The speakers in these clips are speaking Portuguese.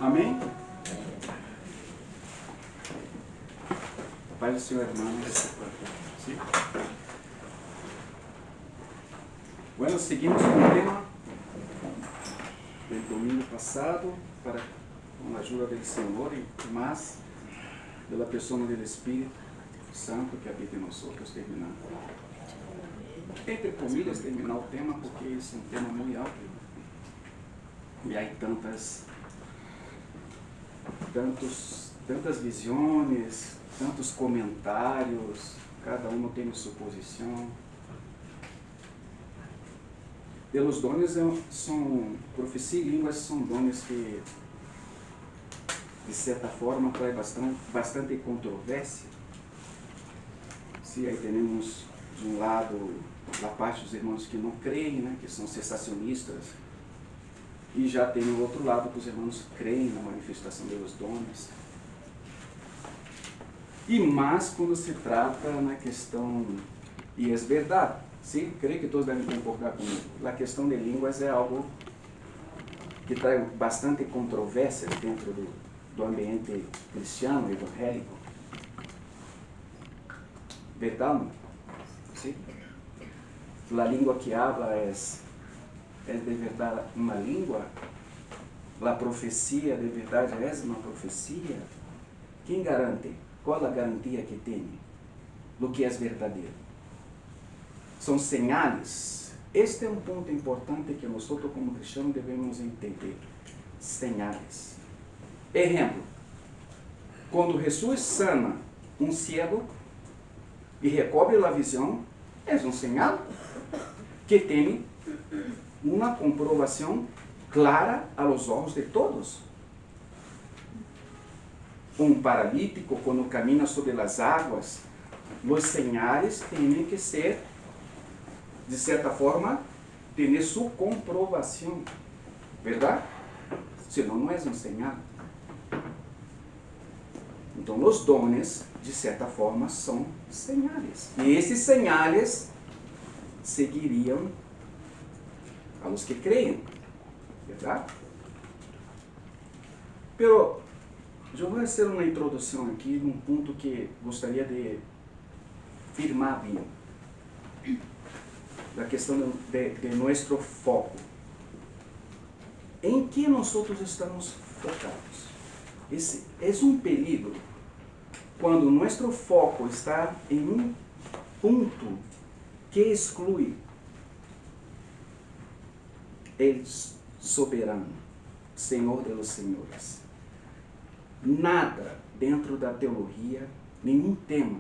Amém? Paz do Senhor, hermanos. Sí. Bueno, seguimos com o tema do domingo passado, com a ajuda do Senhor e mais pela pessoa do Espírito Santo que habita em nós, terminando. Entre comillas, terminar o tema, porque esse é um tema muito alto. E há tantas visões, tantos comentários, cada um tem sua posição. Pelos dones são profecia e línguas são dones que, de certa forma, traz bastante controvérsia. Se aí temos de um lado a parte dos irmãos que não creem, né, que são cessacionistas, e já tem o outro lado que os irmãos creem na manifestação dos dons. E mais quando se trata na questão, e é verdade, sim, creio que todos devem concordar comigo, a questão de línguas é algo que traz bastante controvérsia dentro do ambiente cristiano, evangélico. Verdade? Sim? A língua que habla é de verdade uma língua? A profecia de verdade é uma profecia? Quem garante? Qual a garantia que tem do que é verdadeiro? São señales. Este é um ponto importante que nós, como cristãos, devemos entender. Señales. Exemplo, quando Jesus sana um cego e recobre a visão, é um sinal que tem uma comprovação clara aos olhos de todos. Um paralítico, quando camina sobre as águas, os sinais têm que ser, de certa forma, ter sua comprovação. Verdade? Senão não é um sinal. Então, os dones, de certa forma, são sinais. E esses sinais seguiriam a los que creem. Verdade? Pero, eu vou fazer uma introdução aqui num ponto que gostaria de firmar bem. Da questão de nosso foco. Em que nós estamos focados? Esse é um perigo quando nosso foco está em um ponto que exclui o soberano, Senhor dos senhores. Nada dentro da teologia, nenhum tema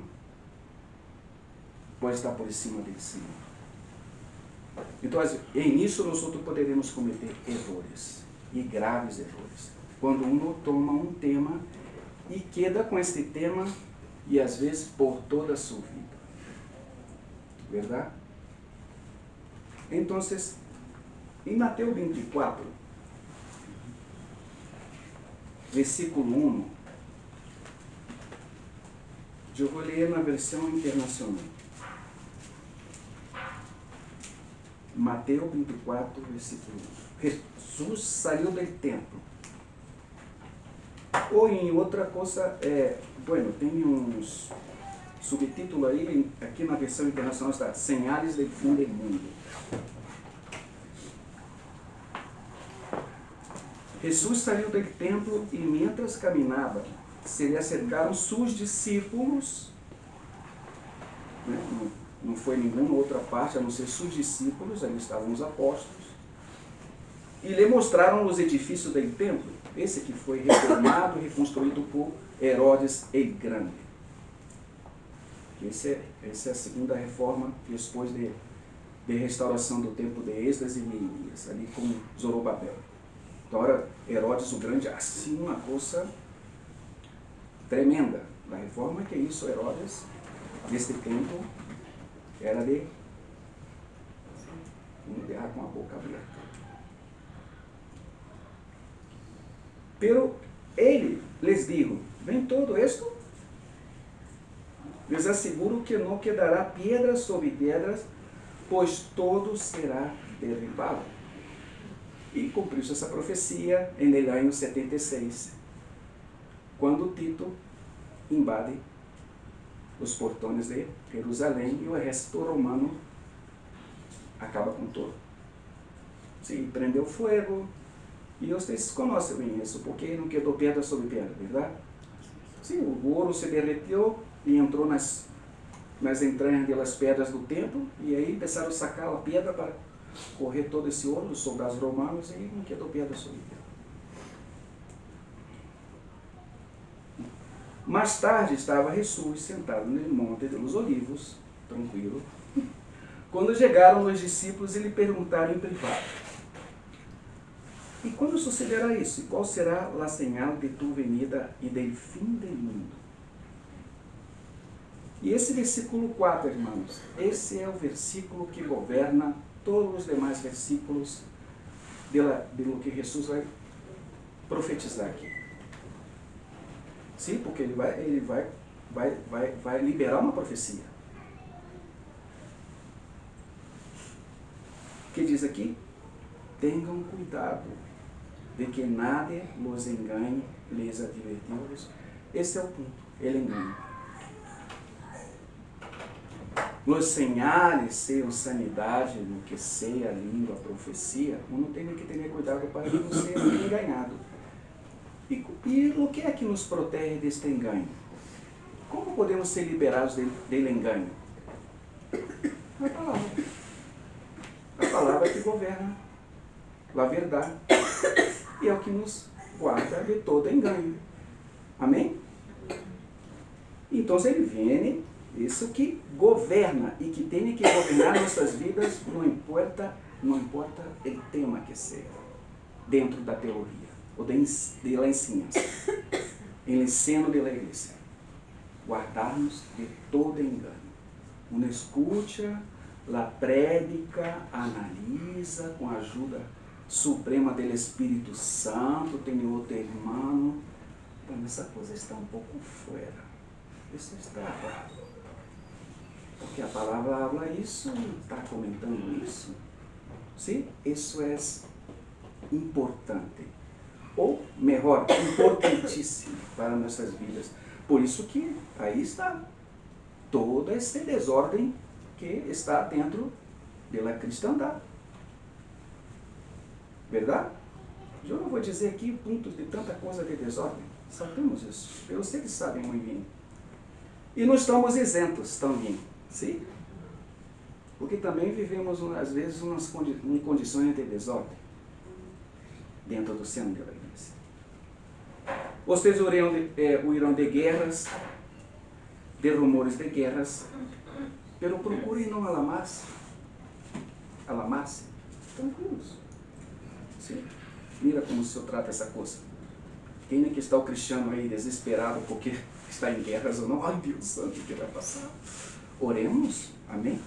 pode estar por cima dele, Senhor. Então, nisso nós poderemos cometer erros, e graves erros. Quando um toma um tema e queda com este tema, e às vezes por toda a sua vida. Verdade? Então, em Mateus 24, versículo 1, eu vou ler na versão internacional. Mateus 24, versículo 1. Jesus saiu do templo. Ou em outra coisa, tem uns subtítulos aí, aqui na versão internacional está Señales del Fin del Mundo. Jesus saiu do templo e, mientras caminhava, se lhe acercaram seus discípulos, né? Não foi nenhuma outra parte, a não ser seus discípulos, ali estavam os apóstolos, e lhe mostraram os edifícios do templo, esse que foi reformado e reconstruído por Herodes el Grande. Essa é a segunda reforma depois de restauração do templo de Esdras e Neemias, ali com Zorobabel. Então, era Herodes o Grande, assim, uma coisa tremenda. A reforma que isso, Herodes, neste tempo, era de guerra com a boca aberta. Pero ele les dijo, ¿ven todo esto? Les asseguro que não quedará pedras sobre pedras, pois todo será derribado. E cumpriu-se essa profecia em el ano 76, quando Tito invade os portões de Jerusalém e o exército romano acaba com tudo. Sim, prendeu fogo. E vocês conhecem bem isso, porque não quedou pedra sobre pedra, verdade? Sim, o ouro se derreteu e entrou nas entranhas das pedras do templo, e aí começaram a sacar a pedra para correr todo esse ouro dos soldados romanos, e não quedou pedra sobre pedra. Mais tarde estava Jesus sentado no Monte dos Olivos, tranquilo, quando chegaram os discípulos e lhe perguntaram em privado: e quando sucederá isso? E qual será a señal de tu venida e del fim del mundo? E esse versículo 4, irmãos, esse é o versículo que governa todos os demais versículos de lo que Jesus vai profetizar aqui. Sim, porque ele vai liberar uma profecia. O que diz aqui? Tenham cuidado de que nada los engane, les advertimos. Esse é o ponto, ele engana. Os señales, sejam sanidade, no que seja a língua, a profecia, uno tem que ter cuidado para não ser enganado. E o que é que nos protege deste engano? Como podemos ser liberados dele engano? A palavra. A palavra que governa a verdade. E é o que nos guarda de todo engano. Amém? Então ele vem, isso que governa e que tem que governar nossas vidas, não importa o tema que seja, dentro da teoria ou da ensinança, em ensino da igreja. Guardar-nos de todo engano. Uma escuta, a prédica, analisa com a ajuda suprema do Espírito Santo, tem outro irmão. Então, essa coisa está um pouco fora. Isso está errado. Porque a palavra habla isso, está comentando isso. Sim? Isso é importante. Ou, melhor, importantíssimo para nossas vidas. Por isso que aí está toda essa desordem que está dentro da cristandade. Verdade? Eu não vou dizer aqui pontos de tanta coisa de desordem. Sabemos isso. Eu sei que sabem muito bem. E não estamos isentos também. Sim? Porque também vivemos, às vezes, em condições de desordem dentro do seno da igreja. Vocês ouvirão de guerras, de rumores de guerras, pero procurem não alarmar-se. Alarmar-se. Tranquilos. Sim? Mira como se trata essa coisa. Quem é que está o cristiano aí desesperado porque está em guerras ou não? Ai, Deus santo, o que vai passar? Oremos, amém?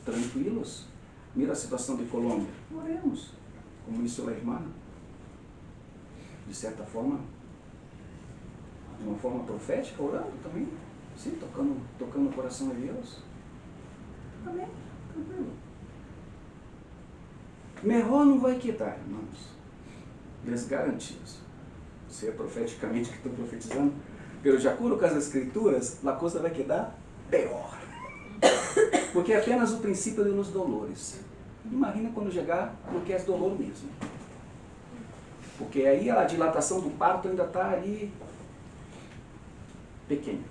Tranquilos. Mira a situação de Colômbia. Oremos, como disse a irmã. De certa forma, de uma forma profética, orando também. Sim, tocando o coração de Deus. Amém? Tranquilo. Melhor não vai quitar, irmãos. Desgarantidos. Se é profeticamente que estou profetizando, pelo de acordo com as escrituras, a coisa vai quedar pior. Porque é apenas o princípio dos dolores. Imagina quando chegar no que é dolor mesmo. Porque aí a dilatação do parto ainda está ali pequena.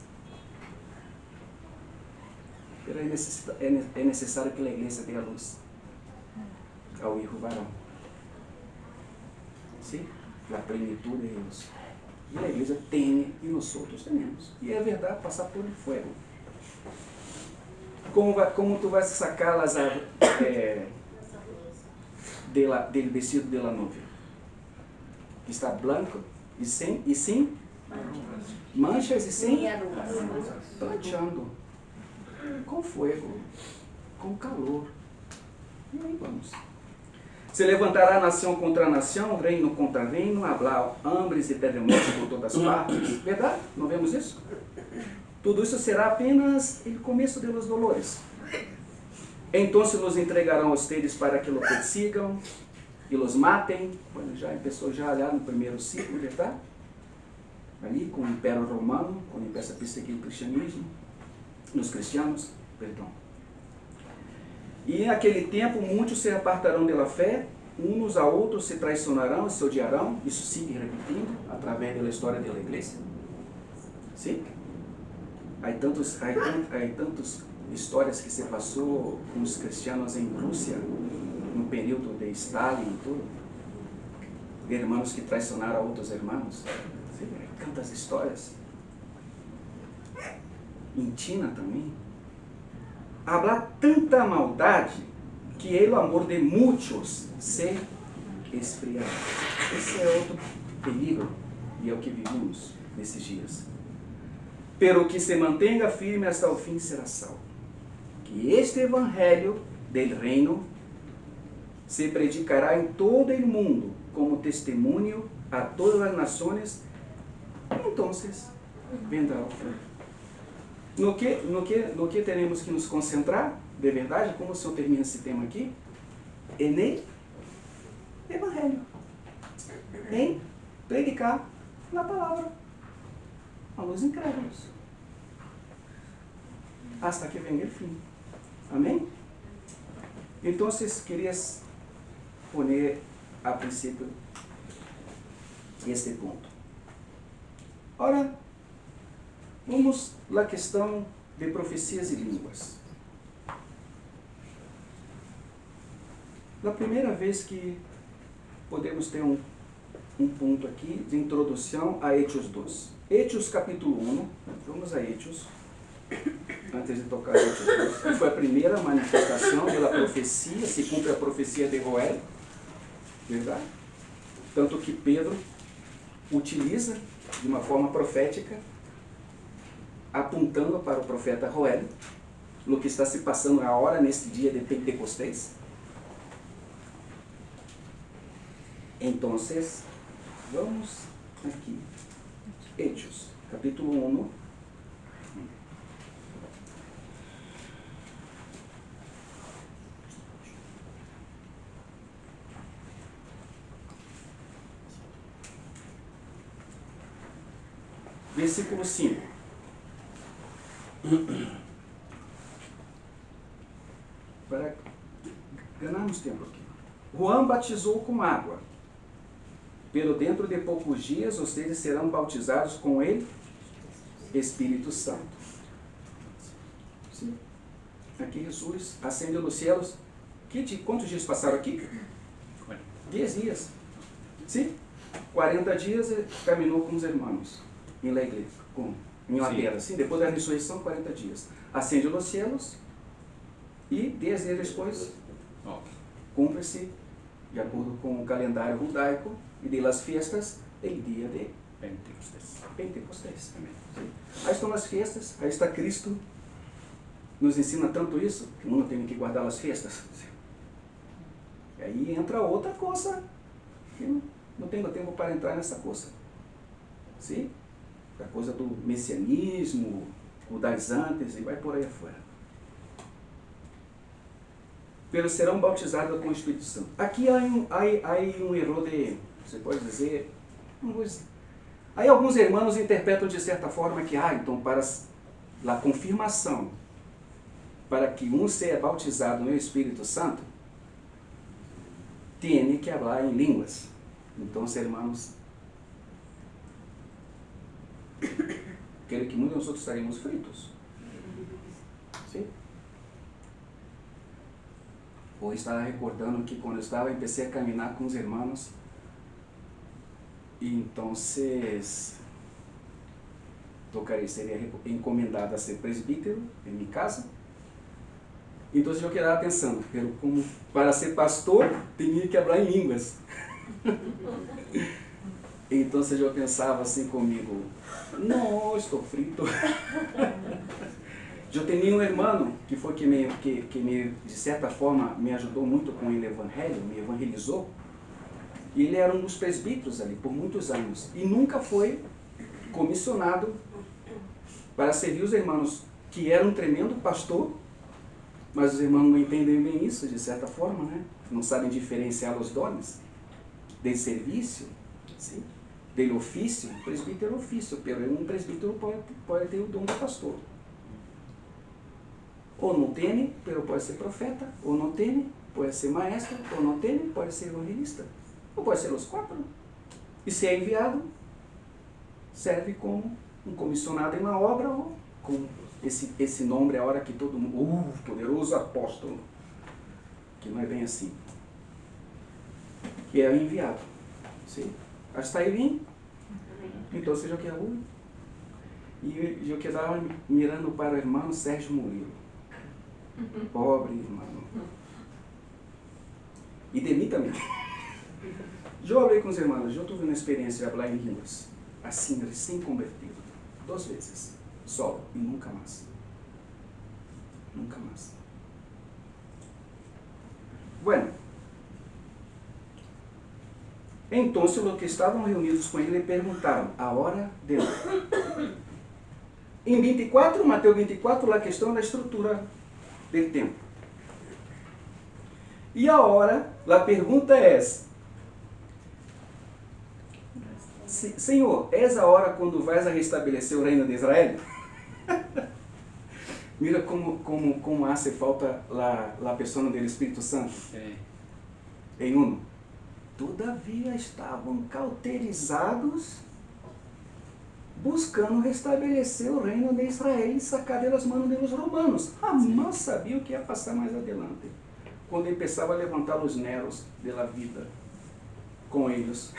É necessário que a igreja dê a luz ao hijo varão. Sim? A plenitude de Deus. E a igreja tem, e nós outros temos. E é verdade, passar por fogo. Como tu vais sacar as del vestido de la novia? Que está branco e sem manchas e sem planchando. Com fogo, com calor. E aí vamos. Se levantará nação contra nação, reino contra reino, haverá hambres e terremotos por todas partes. Verdade? Não vemos isso? Tudo isso será apenas o começo dos dolores. Então nos entregarão a ustedes para que lo persigam, e los matem. Bueno, já começou já lá no primeiro ciclo, verdade? Ali com o Império Romano, quando começa a perseguir o cristianismo, os cristianos, perdão. E naquele tempo muitos se apartarão da fé, uns a outros se traicionarão e se odiarão. Isso sigue repetindo através da história da igreja. Sim? Há tantas histórias que se passou com os cristianos em Rússia, no período de Stalin e tudo. Irmãos que traicionaram outros irmãos. Sim, tantas histórias. Em China também. Habla tanta maldade que o amor de muitos se esfriará. Esse é outro perigo, e é o que vivimos nesses dias. Pero que se mantenga firme hasta o fim será salvo. Que este evangelho del reino se predicará em todo o mundo como testemunho a todas as nações. Então, vendrá o fim. No que teremos que nos concentrar, de verdade, como o Senhor termina esse tema aqui? En evangelho. Em predicar a palavra a los incrédulos. Hasta que venga o fim. Amém? Então, querias poner a princípio este ponto. Ora, vamos à questão de profecias e línguas. Na primeira vez que podemos ter um ponto aqui de introdução a Hechos 2. Hechos capítulo 1, vamos a Hechos, antes de tocar Hechos 2, que foi a primeira manifestação da profecia, se cumpre a profecia de Joel, verdade? Tanto que Pedro utiliza de uma forma profética, apontando para o profeta Joel, no que está se passando agora, neste dia de Pentecostés. Então, vamos aqui. Hechos, capítulo 1. Versículo 5. Para ganharmos tempo aqui. Juan batizou com água. Pero dentro de poucos dias vocês serão bautizados com ele, Espírito Santo. Sim. Aqui Jesus ascendeu nos céus. Quantos dias passaram aqui? 10 dias. Sim? 40 dias ele caminhou com os irmãos em la igreja, em la terra. Sim, depois da ressurreição, 40 dias. Ascendeu nos céus e 10 dias depois cumpre-se, de acordo com o calendário judaico, e das festas, o dia de Pentecostés. Aí estão as festas, aí está Cristo, nos ensina tanto isso, que não tem que guardar as festas. E aí entra outra coisa, que não tenho tempo para entrar nessa coisa. Sim? A coisa do messianismo, o das antes, e vai por aí afora. Pero serão bautizados com o Espírito Santo. Aqui há um erro de, você pode dizer, aí alguns irmãos interpretam de certa forma que, então para a confirmação, para que um seja bautizado no Espírito Santo, tem que falar em línguas. Então, irmãos, quero que muitos de nós estaremos fritos. Sim? Ou estava recordando que quando eu comecei a caminhar com os irmãos, e então seria encomendado a ser presbítero em minha casa. Então eu quedava pensando, como para ser pastor, tinha que falar em línguas. Então eu pensava assim comigo, não, estou frito. Eu tinha um irmão que foi que me, de certa forma, me ajudou muito com o evangelho, me evangelizou. E ele era um dos presbíteros ali por muitos anos. E nunca foi comissionado para servir os irmãos, que era um tremendo pastor, Mas os irmãos não entendem bem isso, de certa forma, né? Não sabem diferenciar os dons de serviço, sim? Del ofício. Presbítero é ofício, pero um presbítero pode ter o dom de pastor. Ou não tem, pero pode ser profeta. Ou não tem, pode ser maestro. Ou não tem, pode ser evangelista. Ou pode ser os quatro. E se é enviado, serve como um comissionado em uma obra, ou com esse nome a hora que todo mundo, poderoso apóstolo, que não é bem assim, que é enviado, sim? Hasta aí bem? Então seja o que é ruim. E eu quedava mirando para o irmão Sérgio Murilo, pobre irmão, e de mim também. Eu falei com os irmãos, eu tive uma experiência de falar em línguas, assim, recém-convertido, 2 vezes, só, e nunca mais. Nunca mais. Bueno, então, os que estavam reunidos com ele perguntaram a hora dele. Em 24, Mateus 24, a questão da estrutura do tempo. E a hora, a pergunta é: Senhor, és a hora quando vais a restabelecer o reino de Israel? Mira como hace falta a pessoa do Espírito Santo. Em uno. Todavia estavam cauterizados, buscando restabelecer o reino de Israel e sacar delas manos dos romanos. Jamais sabia o que ia passar mais adiante, quando ele pensava levantar os neros da vida com eles,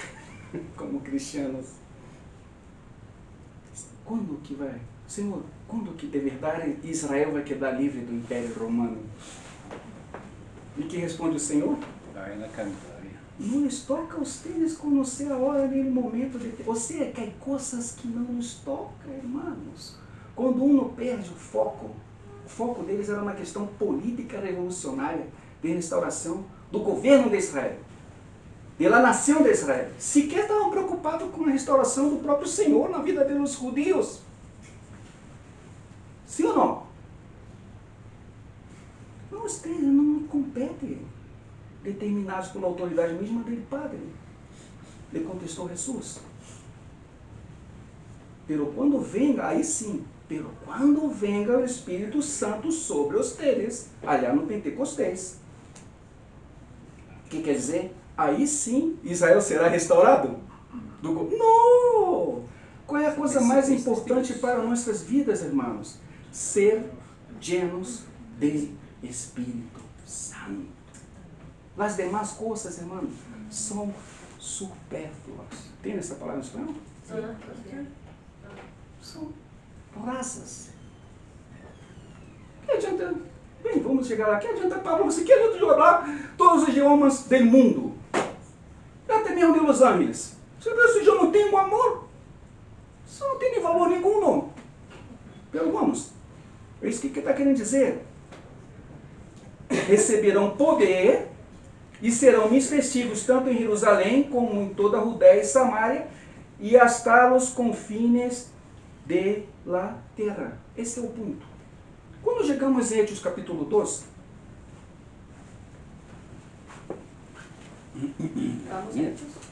como cristianos. Quando que vai? Senhor, quando que de verdade Israel vai quedar livre do Império Romano? E que responde o Senhor? Vai na cantaria. Não lhes toca a vocês conhecer a hora nem o momento de... Ou seja, que há coisas que não nos tocam, irmãos. Quando um não perde o foco deles era uma questão política revolucionária de restauração do governo de Israel, da nação de Israel. Sequer estavam preocupados com a restauração do próprio Senhor na vida dos judeus. Sim ou não? Não, vocês não competem. Determinados pela autoridade mesma dele, Padre. Ele contestou Jesus. Pero quando venga, aí sim, pero quando venga o Espírito Santo sobre os teres, allá no Pentecostés. O que quer dizer? Aí sim, Israel será restaurado? Não! Qual é a coisa mais importante para nossas vidas, irmãos? Ser llenos de Espírito Santo. As demais coisas, irmão, são supérfluas. Tem essa palavra em espanhol? Sim. São raças. Que adianta? Bem, vamos chegar lá. Que adianta Pablo? Você quer adianta falar todos os idiomas do mundo? Até mesmo de Los Angeles. Você pensa que eu não tenho amor? Isso não tem valor nenhum, não. Pelo vamos. É isso que está querendo dizer. Receberão poder e serão meus testigos tanto em Jerusalém como em toda a Judéia e Samaria e hasta os confines de la terra. Esse é o ponto. Quando chegamos em Hechos capítulo 2,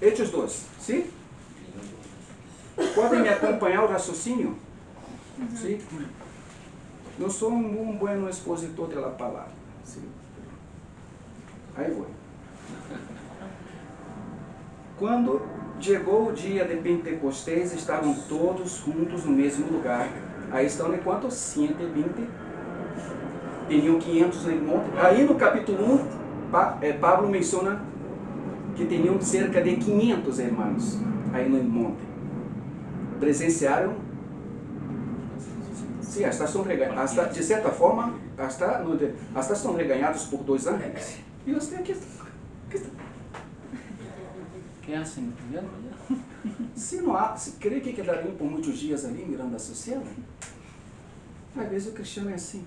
Hechos 2, sim? Podem me acompanhar o raciocínio? Sim? Eu sou um bom expositor da palavra. Sim? Aí vou. Quando chegou o dia de Pentecostés, estavam todos juntos no mesmo lugar. Aí estão em quanto? 120. Tinham 500 no monte. Aí no capítulo 1, Pablo menciona que tinham cerca de 500 irmãos aí no monte. Presenciaram. Sim, hasta, de certa forma, hasta estão reganhados por 2 ángeles. E nós temos aqui. Que assim, Se não há, se crê que quedariam por muitos dias ali mirando a sociedade? Às vezes o cristiano é assim,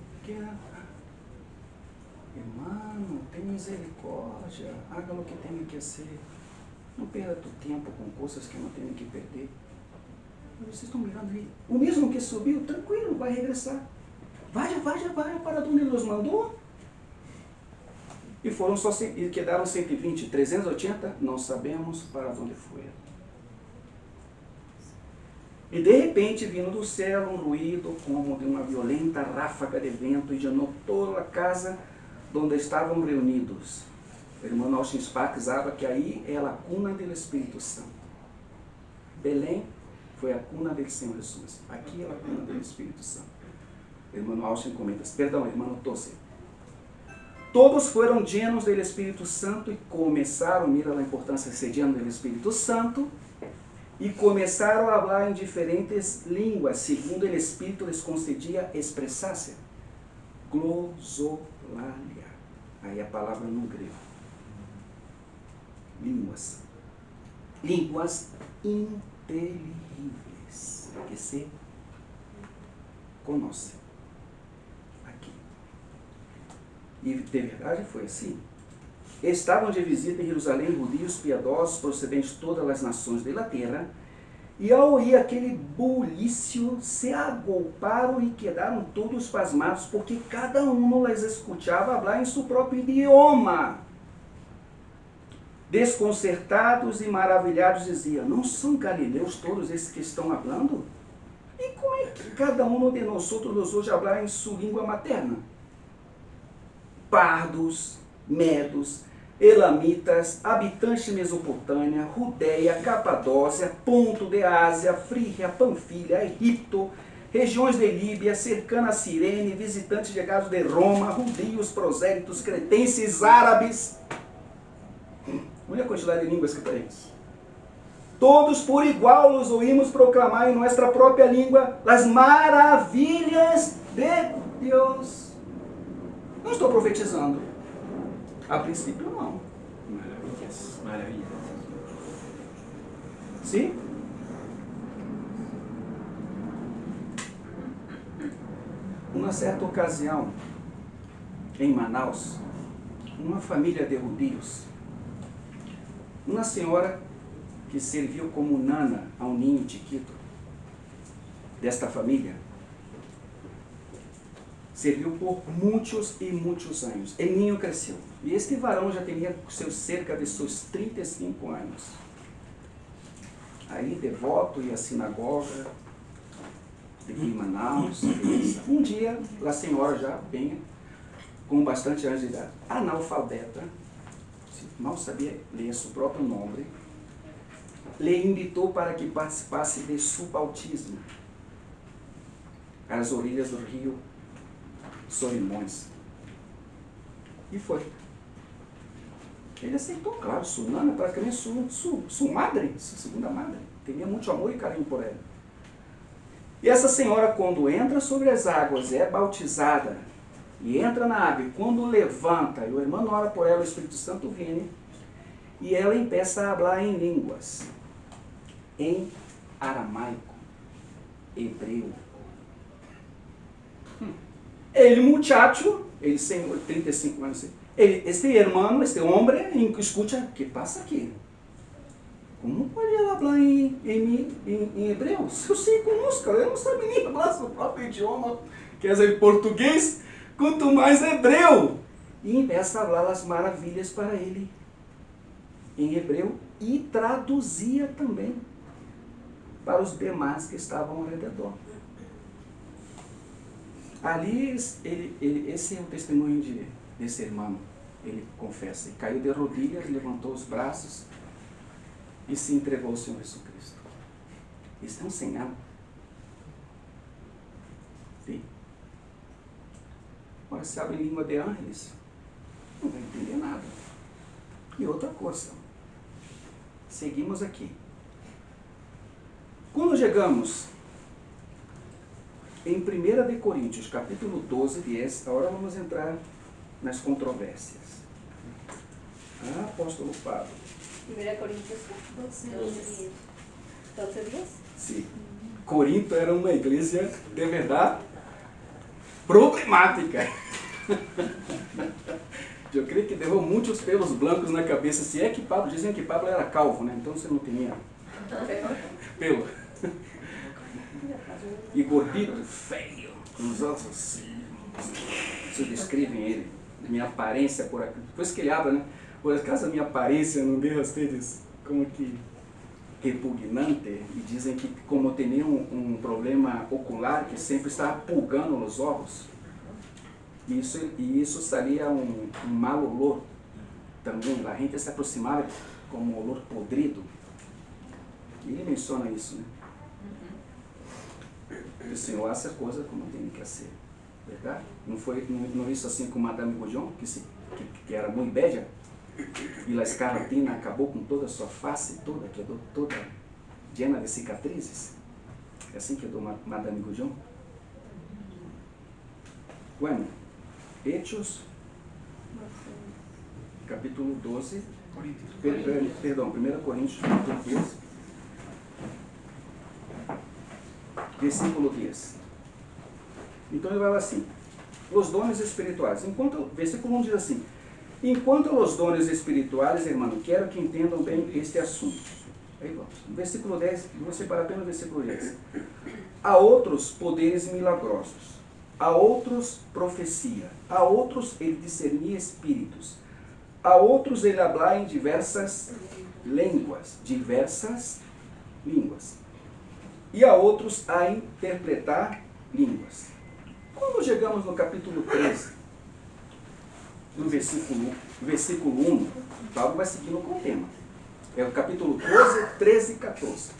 irmão, tem misericórdia, haga o que tem que ser. Não perda teu tempo com coisas que não tem que perder. Vocês estão mirando aí. O mesmo que subiu, tranquilo, vai regressar. Vai para onde ele nos mandou. E foram só e quedaram 120, 380, não sabemos para onde foi. E de repente, vindo do céu, um ruído como de uma violenta ráfaga de vento, e llenou toda a casa onde estavam reunidos. O irmão Austin Sparks habla que aí é a cuna do Espírito Santo. Belém foi a cuna do Senhor Jesus. Aqui é a cuna do Espírito Santo. O irmão Austin comenta, perdão, irmão Tosse. Todos foram llenos do Espírito Santo e começaram, mira a importância de ser lleno do Espírito Santo, e começaram a falar em diferentes línguas, segundo o Espírito les concedia expressar-se. Glosolalia. Aí a palavra no grego. Línguas. Línguas inteligíveis, que se conhecem. Aqui. E de verdade foi assim. Estavam de visita em Jerusalém judeus piedosos procedentes de todas as nações da terra, e ao ouvir aquele bulício, se agolparam e quedaram todos pasmados, porque cada um les escutava falar em seu próprio idioma. Desconcertados e maravilhados diziam, não são galileus todos esses que estão falando? E como é que cada um de nós outros hoje falar em sua língua materna? Pardos, medos, elamitas, habitantes de Mesopotâmia, Judeia, Capadócia, Ponto de Ásia, Frígia, Panfilha, Egipto, regiões de Líbia, cercana a Cirene, visitantes chegados de Roma, judeus, prosélitos, cretenses, árabes. Olha a quantidade de línguas que temos. Todos por igual os oímos proclamar em nossa própria língua as maravilhas de Deus. Não estou profetizando. A princípio, não. Maravilhas, maravilhas. Sim? Uma certa ocasião, em Manaus, uma família de judeus, uma senhora que serviu como nana ao ninho chiquito desta família, serviu por muitos e muitos anos. O ninho cresceu. E este varão já tinha cerca de seus 35 anos. Aí, devoto, ia à sinagoga, de Manaus. Um dia, a senhora já bem, com bastante anos de idade, analfabeta, mal sabia ler seu próprio nome, lhe invitou para que participasse de seu bautismo às orilhas do rio Solimões. E foi. Ele aceitou, claro, sua nana, praticamente sua madre, sua segunda madre. Tinha muito amor e carinho por ela. E essa senhora, quando entra sobre as águas, é bautizada, e entra na água, e quando levanta, e o irmão ora por ela, o Espírito Santo vem, e ela começa a falar em línguas, em aramaico, hebreu. Ele, muchacho, ele tem 35 anos, este irmão, este homem, escuta, o que passa aqui? Como pode ela falar em hebreu? Se eu sei conosco, eu não sabe nem falar seu próprio idioma, quer dizer, português, quanto mais hebreu. E começa a falar as maravilhas para ele em hebreu e traduzia também para os demais que estavam ao redor. Ali, esse é o testemunho desse irmão. Ele confessa, ele caiu de rodilhas, levantou os braços e se entregou ao Senhor Jesus Cristo. Isso é um sinal. Sim. Agora, se abre língua de ángeles, não vai entender nada. E outra coisa, seguimos aqui. Quando chegamos em 1 de Coríntios, capítulo 12, 10, agora vamos entrar nas controvérsias. Apóstolo Pablo. 1 Coríntios 12, 10. Sim. Corinto era uma igreja, de verdade, problemática. Eu creio que deu muitos pelos blancos na cabeça. Se é que Pablo, diziam que Pablo era calvo, né? Então você não tinha pelo. E gordito, feio, com os ossos assim. Isso descrevem ele. minha aparência por aqui. Depois que ele habla, né? Por acaso a minha aparência não deu a vocês como que repugnante, e dizem que como eu tinha um problema ocular que sempre estava pulgando nos olhos, e isso saía um mau olor também. A gente se aproximava com um olor podrido. E ele menciona isso, né? O Senhor hace a coisa como tem que ser, verdade? Não isso assim com Madame Goujon, que era muito bella, e a escarlatina acabou com toda a sua face, quedou toda llena de cicatrizes. É assim que quedou Madame Goujon. Bueno, Hechos, capítulo 12, perdão, 1 Coríntios, capítulo 12, versículo 10. Então ele vai assim, os dones espirituais. Versículo 1 diz assim, enquanto os dones espirituais, irmão, quero que entendam bem este assunto. Aí vamos. Versículo 10, vou separar apenas o versículo 10. A outros poderes milagrosos, a outros profecia, a outros ele discernir espíritos, a outros ele hablar em diversas línguas, e a outros a interpretar línguas. Quando chegamos no capítulo 13, no versículo 1, Paulo vai seguindo com o tema. É o capítulo 12, 13 e 14.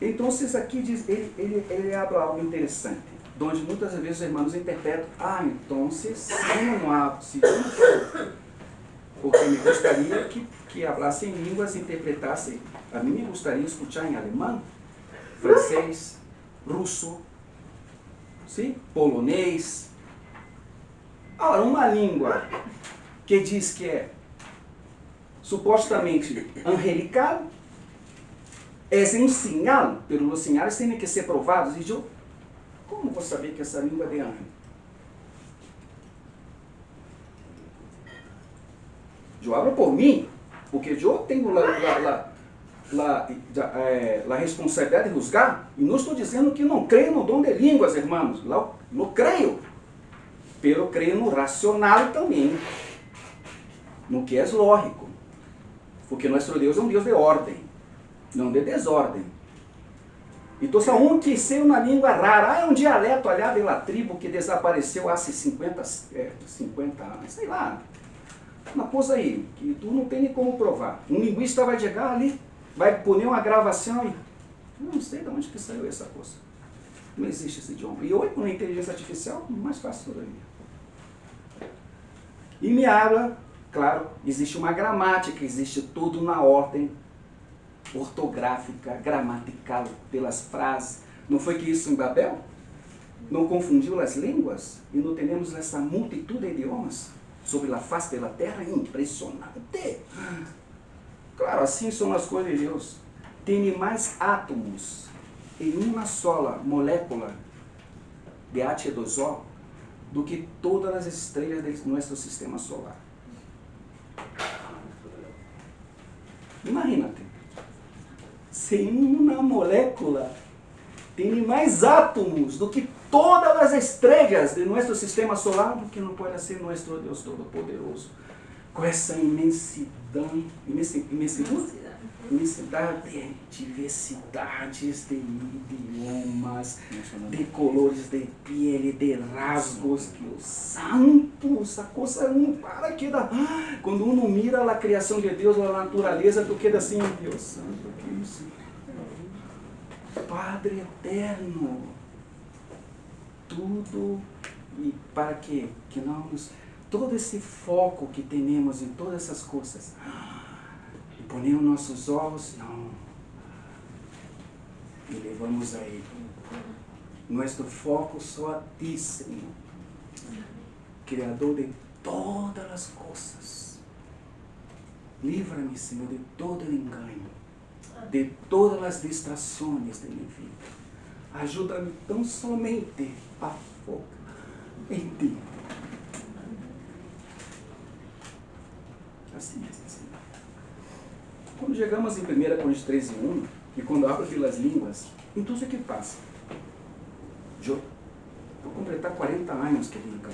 Então, aqui diz, ele abre algo interessante, onde muitas vezes os irmãos interpretam, então, se eu não quero, porque me gostaria que hablassem línguas e interpretassem. A mim me gostaria de escutar em alemão, francês, russo, sim? Polonês. Agora, uma língua que diz que é supostamente angelical, é um sinal, pelos sinais têm que ser provados. E eu, como vou saber que essa língua é de anjo? Eu hablo por mim, porque eu tenho a responsabilidade de juzgar, e não estou dizendo que não creio no dom de línguas, irmãos, não creio, pero creio no racional também, no que é lógico, porque nosso Deus é um Deus de ordem, não de desordem. Então, só um que sei uma língua rara, é um dialeto aliado da tribo que desapareceu há 50 anos, sei lá, uma coisa aí, que tu não tem nem como provar. Um linguista vai chegar ali, vai pôr uma gravação e não sei de onde que saiu essa coisa. Não existe esse idioma. E hoje, com a inteligência artificial, mais fácil todavia. E me habla, claro, existe uma gramática, existe tudo na ordem ortográfica, gramatical, pelas frases. Não foi que isso em Babel? Não confundiu as línguas? E não temos essa multitude de idiomas sobre a face da terra? Impressionante! Claro, assim são as coisas de Deus. Tem mais átomos em uma só molécula de H2O do que todas as estrelas do nosso sistema solar. Imagina-te, se uma molécula tem mais átomos do que todas as estrelas de nosso sistema solar, do que não pode ser nosso Deus Todo-Poderoso, com essa imensidade, diversidades de idiomas, de colores de pele, de rasgos, que os santos, a coisa não para, queda. Quando uno mira a criação de Deus, a natureza, tu queda assim, Deus santo, que isso? Padre eterno, tudo, e para que não nos, todo esse foco que temos em todas essas coisas, e ponemos nossos olhos, não, e levamos a Ele. Nosso foco só a Ti, Senhor, Criador de todas as coisas. Livra-me, Senhor, de todo engano, de todas as distrações de minha vida. Ajuda-me tão somente a focar em Ti. Assim. Quando chegamos em 1 Coríntios 13:1, e quando abro pelas línguas, então o que passa? Eu vou completar 40 anos que eu vim cá.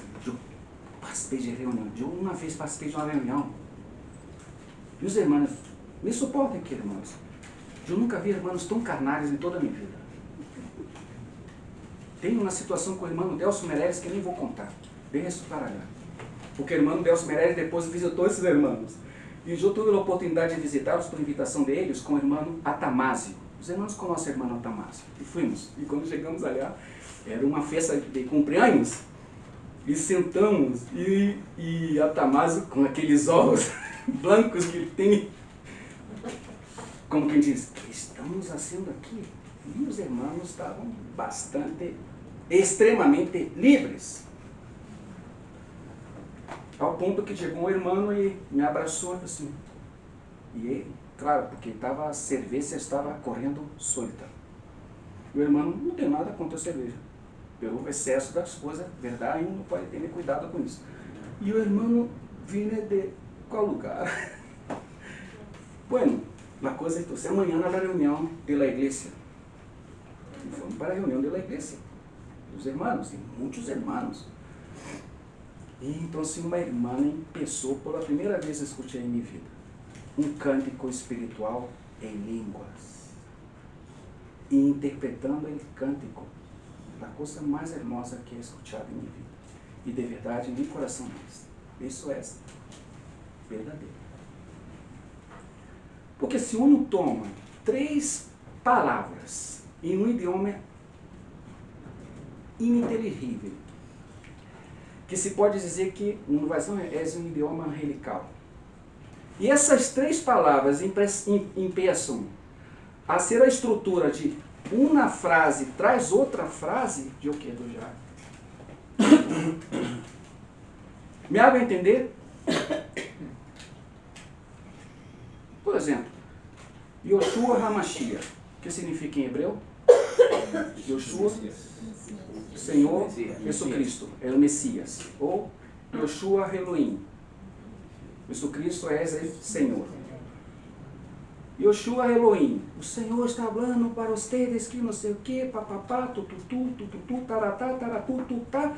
participei de reunião. Eu uma vez participei de uma reunião. E os irmãos, me suportem aqui, irmãos. Eu nunca vi irmãos tão carnais em toda a minha vida. Tem uma situação com o irmão Delcio Meirelles que eu nem vou contar. Deixa isso para lá. Porque o irmão Delcio Meirelles depois visitou esses irmãos. E eu tive a oportunidade de visitá-los por invitação deles com o irmão Atamásio. Os irmãos conhecem o irmão Atamásio. E fomos. E quando chegamos lá, era uma festa de cumpleaños. E sentamos. E Atamásio, com aqueles olhos blancos que ele tem, como quem diz, o que estamos fazendo aqui? E os irmãos estavam extremamente livres. Ao ponto que chegou um irmão e me abraçou assim. E ele, claro, porque a cerveja estava correndo solta. O irmão não tem nada contra a cerveja. Pelo excesso das coisas, verdade, não pode ter cuidado com isso. E o irmão vinha de qual lugar? Bueno, a coisa é que amanhã na reunião da igreja. E fomos para a reunião da igreja. Os irmãos, tem muitos irmãos. E então, uma irmã começou, pela primeira vez eu escutei em minha vida, um cântico espiritual em línguas. E interpretando o cântico, a coisa mais hermosa que eu escutado em minha vida. E de verdade, em meu coração mesmo. Isso é verdadeiro. Porque se uno toma 3 palavras em um idioma ininteligível, que se pode dizer que não vai ser um idioma angelical. E essas 3 palavras empeçam a ser a estrutura de uma frase traz outra frase, de o que do já? Me haga entender? Por exemplo, Yoshua HaMashiach, que significa em hebreu? Yoshua, Senhor Jesus Cristo, é o Messias. Ou Yoshua Elohim, Jesus Cristo é o Senhor. Yoshua Elohim, o Senhor está falando para vocês que não sei o que, papapá, tututu, tututu, taratá, taratu, tutá.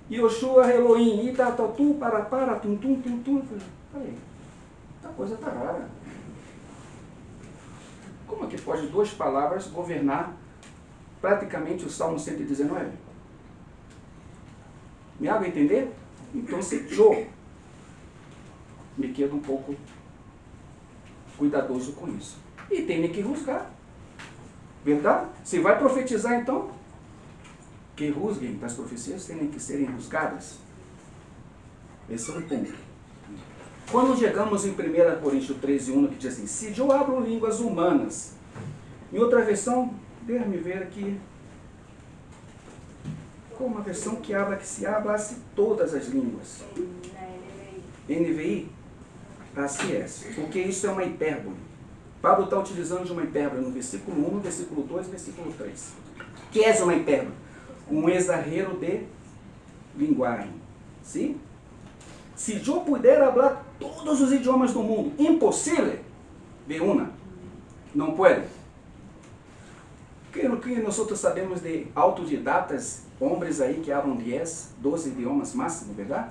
Yoshua Elohim, itatatu, parapara, tuntum, tuntum. Falei, a coisa está rara. Como é que pode 2 palavras governar praticamente o Salmo 119? Me haga entender? Então, eu me quedo um pouco cuidadoso com isso. E tem que rusgar. Verdade? Se vai profetizar, então, que rusguem, as profecias têm que serem rusgadas. Esse é o ponto. Quando chegamos em 1 Coríntios 13:1, que diz assim, se eu abro línguas humanas, em outra versão, deixa-me ver aqui, com uma versão que se hablasse todas as línguas. NVI? Assim é, porque isso é uma hipérbole. Pablo está utilizando de uma hipérbole no versículo 1, no versículo 2 e no versículo 3. Que é uma hipérbole? Um exagero de linguagem. Sim? Se eu puder falar todos os idiomas do mundo, impossível de uma. Não pode. Que nós sabemos de autodidatas, homens aí que falam 10, 12 idiomas máximo, verdade?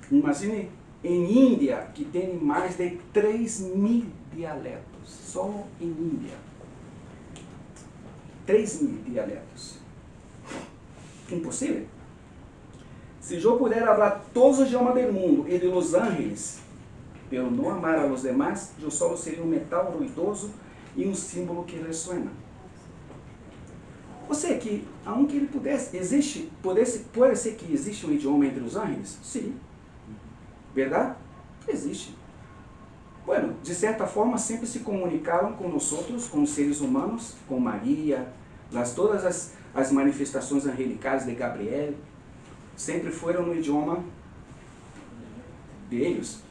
Imagine em Índia, que tem mais de 3.000 dialetos, só em Índia. 3.000 dialetos. Impossível. Se eu puder falar todos os idiomas do mundo e de Los Angeles, pelo não amar a los demás, eu só seria um metal ruidoso e um símbolo que ressuena. Ou seja, que aunque ele pode ser que existe um idioma entre os ángeles? Sim. Verdade? Existe. Bueno, de certa forma sempre se comunicaram com nós outros, com os seres humanos, com Maria, todas as manifestações angelicais de Gabriel, sempre foram no idioma deles,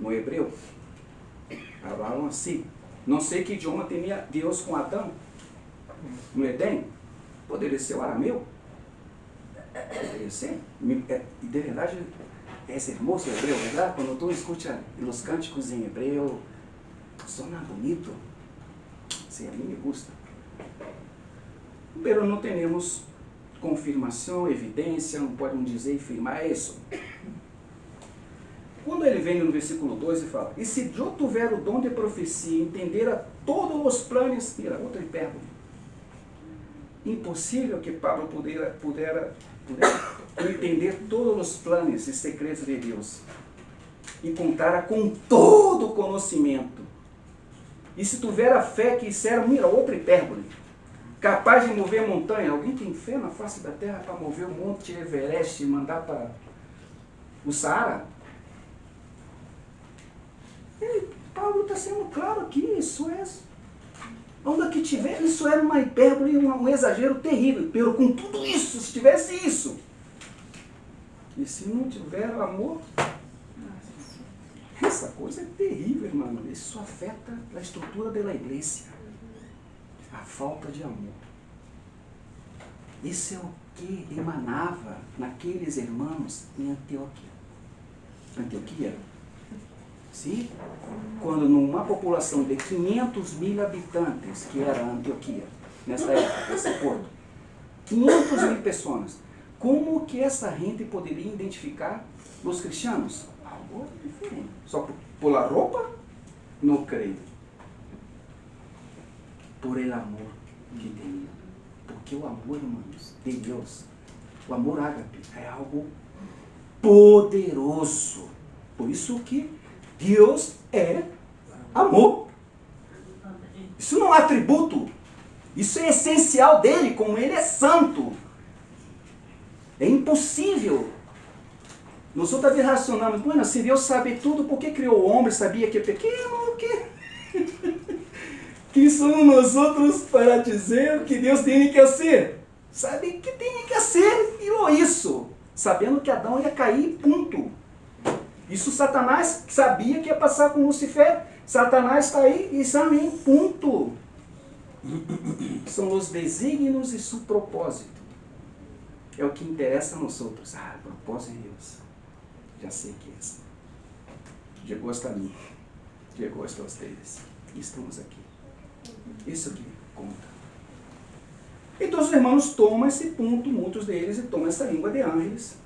no hebreu. Falavam assim. Não sei que idioma tinha Deus com Adão no Edém. Poderia ser o arameu. Poderia ser. De verdade, é hermoso o hebreu, verdade? Quando tu escuta os cânticos em hebreu, sona bonito. Sim, a mim me gusta. Pero não temos confirmação, evidência, não podem dizer e afirmar isso. Quando ele vem no versículo 2 e fala, e se eu tiver o dom de profecia, entender a todos os planos, mira, outra hipérbole. Impossível que Pablo pudera entender todos os planos e segredos de Deus e contara com todo o conhecimento. E se tiver a fé que disseram, mira, outra hipérbole, capaz de mover a montanha. Alguém tem fé na face da terra para mover o monte Everest e mandar para o Saara? Paulo está sendo claro aqui, isso é, onde que tiver, isso era uma hipérbole, um exagero terrível, pero com tudo isso, se tivesse isso, e se não tiver amor, essa coisa é terrível, irmão, isso afeta a estrutura da igreja, a falta de amor. Isso é o que emanava naqueles irmãos em Antioquia. Sim? Quando numa população de 500.000 habitantes, que era Antioquia, nessa época, esse porto, 500.000 pessoas, como que essa gente poderia identificar os cristianos? Algo diferente. Só por la roupa? Não creio. Por el amor que tinha. Porque o amor, irmãos, de Deus, o amor ágape, é algo poderoso. Por isso que Deus é amor. Isso não é atributo. Isso é essencial dele, como ele é santo. É impossível. Nós outras vezes racionamos, bueno, se Deus sabe tudo, por que criou o homem, sabia que é pequeno, o quê? Quem somos nós outros para dizer o que Deus tem que fazer? Sabe que tem que fazer, e isso. Sabendo que Adão ia cair, ponto. Isso Satanás sabia que ia passar com Lucifer. Satanás está aí e também, ponto. São os desígnios e seu propósito. É o que interessa a nós outros. Ah, o propósito de Deus. Já sei que é esse. Chegou hasta mim. Chegou hasta vocês. Estamos aqui. Isso que conta. Então os irmãos tomam esse ponto, muitos deles, e tomam essa língua de ángeles.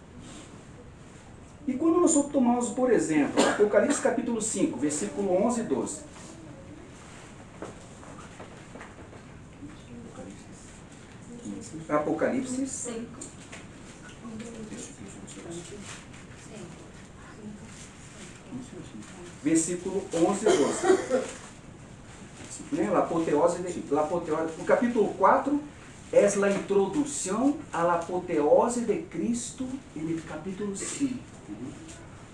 E quando nós tomamos, por exemplo, Apocalipse capítulo 5, versículo 11 e 12. Apocalipse 5. Versículo 11 e 12. Né? O capítulo 4 é a introdução à apoteose de Cristo no capítulo 5.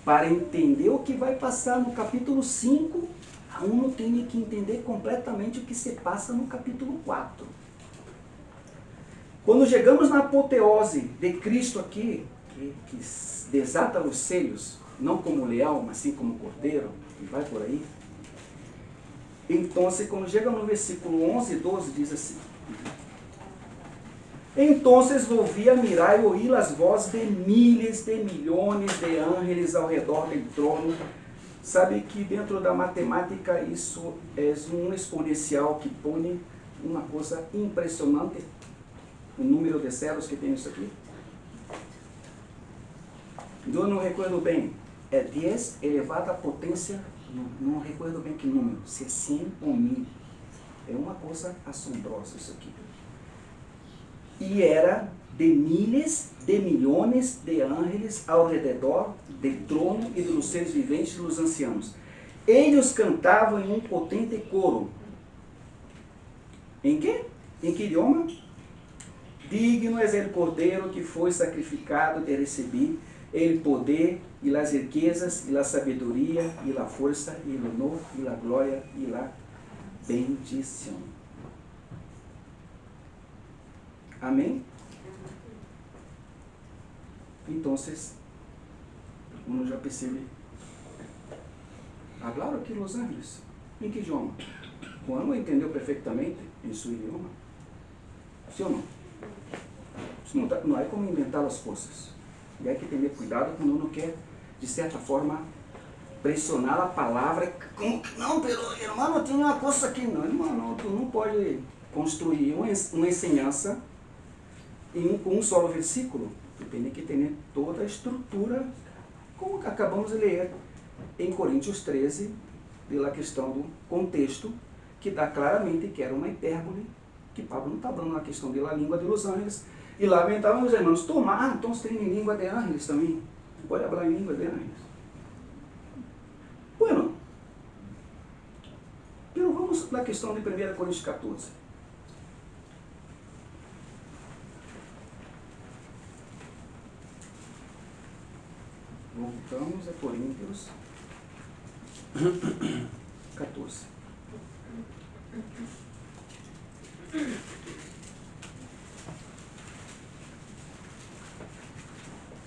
Para entender o que vai passar no capítulo 5, um tem que entender completamente o que se passa no capítulo 4. Quando chegamos na apoteose de Cristo aqui, que desata os seios, não como leão, mas sim como cordeiro, e vai por aí. Então, quando chega no versículo 11 e 12, diz assim: Entonces volví a mirar e oí as vozes de miles de milhões de ángeles ao redor do trono. Sabe que dentro da matemática isso é um exponencial que põe uma coisa impressionante, o número de zeros que tem isso aqui. Eu não recordo bem, é 10 elevado à potência, não recordo bem que número, se é 100 ou 1000. É uma coisa assombrosa isso aqui. E era de miles de milhões de ángeles ao redor do trono e dos seres viventes e dos anciãos. Eles cantavam em um potente coro. Em que? Em que idioma? Digno é o cordeiro que foi sacrificado de receber o poder e as riquezas e a sabedoria e a força e o honor e a glória e a bendição. Amém? Então, uno já percebe. Hablaram aqui Los Angeles. Em que idioma? Juan entendeu perfeitamente em seu idioma? Sim ou não? Não é como inventar as coisas. E há que ter cuidado quando uno quer, de certa forma, pressionar a palavra. Não, pelo irmão, tem uma coisa aqui. Não, irmão, tu não pode construir uma ensinança com um solo versículo. Tem que ter toda a estrutura, como acabamos de ler em Coríntios 13, pela questão do contexto, que dá claramente que era uma hipérbole, que Pablo não está dando na questão da língua de los ángeles, e lamentavam os irmãos, então tem língua de ángeles também, pode falar em língua de ángeles. Bueno, pero vamos na questão de 1 Coríntios 14. Voltamos a Coríntios 14.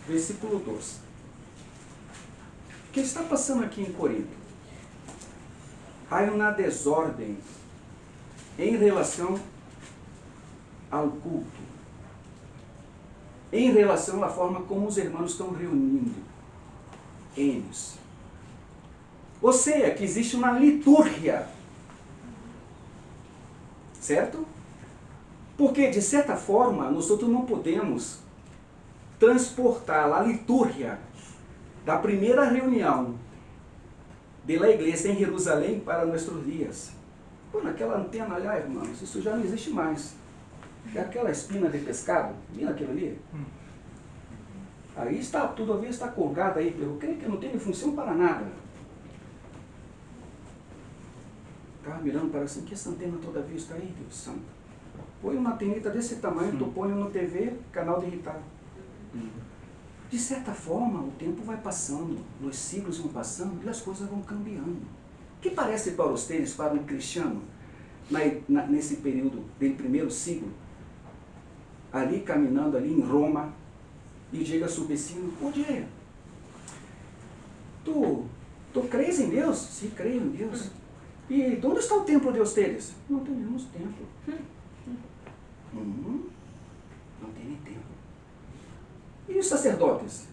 Versículo 12. O que está passando aqui em Corinto? Há uma desordem em relação ao culto, em relação à forma como os irmãos estão reunindo eles. Ou seja, que existe uma liturgia, certo? Porque, de certa forma, nós não podemos transportar a liturgia da primeira reunião da igreja em Jerusalém para nossos dias. Pô, naquela antena lá, irmãos, isso já não existe mais. É aquela espina de pescado, mira aquilo ali. Aí está, todavia está colgado aí, eu creio que não tem função para nada. Estava mirando para assim, que essa antena todavia está aí, Deus Santo. Põe uma antenita desse tamanho, tu põe no TV, canal digital. De certa forma, o tempo vai passando, os siglos vão passando e as coisas vão cambiando. O que parece para vocês, para um cristiano, nesse período do primeiro siglo, ali caminhando ali em Roma, e chega seu vecino, oye, tu crees em Deus? Sim, creio em Deus. E onde está o templo de vocês? Não temos templo. Não tem templo. E os sacerdotes?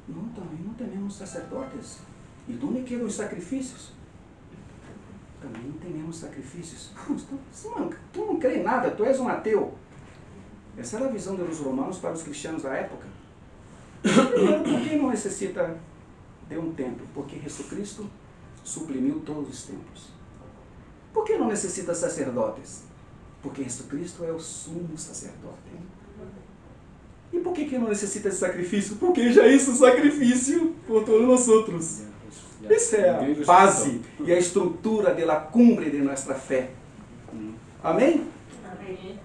Não, também não temos sacerdotes. E onde quedam os sacrifícios? Também não temos sacrifícios. Tu não crê em nada, tu és um ateu. Essa era a visão dos romanos para os cristianos da época. Por que não necessita de um templo? Porque Jesus Cristo suprimiu todos os templos. Por que não necessita sacerdotes? Porque Jesus Cristo é o sumo sacerdote. E por que não necessita de sacrifício? Porque já é esse sacrifício por todos nós outros. Essa é a base e a estrutura da cumbre de nossa fé. Amém? Amém.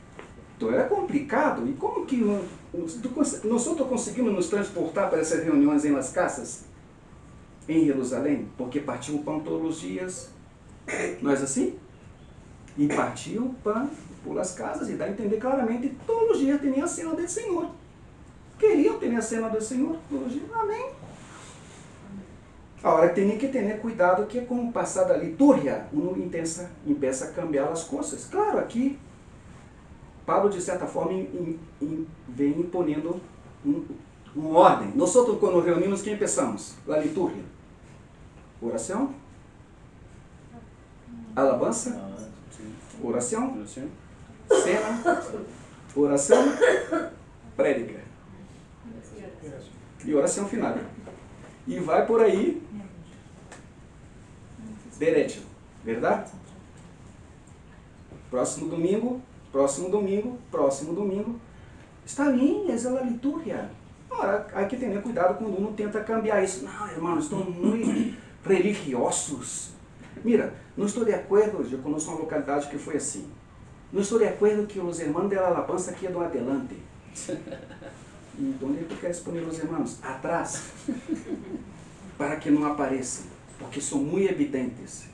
Então era complicado. E como que nós conseguimos nos transportar para essas reuniões em las casas? Em Jerusalém? Porque partiu o pão todos os dias. Não é assim? E partiu o pão pelas casas. E dá a entender claramente que todos os dias tinha a cena do Senhor. Queriam ter a cena do Senhor todos os dias. Amém? Agora tem que ter cuidado que com o passar da liturgia, uno empieza a cambiar as coisas. Claro, aqui Pablo, de certa forma, vem imponendo uma ordem. Nós, quando nos reunimos, que pensamos? A liturgia. Oração. Alabança. Oração. Cena. Oração. Prédica. E oração final. E vai por aí, direto. Verdade? Próximo domingo. Está bem, essa é a liturgia. Agora, há que ter cuidado quando uno tenta cambiar isso. Não, irmãos, estão muito religiosos. Mira, não estou de acordo, eu conheço uma localidade que foi assim. Não estou de acordo que os irmãos da alabança aqui do adelante. E onde tu queres poner os irmãos? Atrás. Para que não apareçam. Porque são muito evidentes.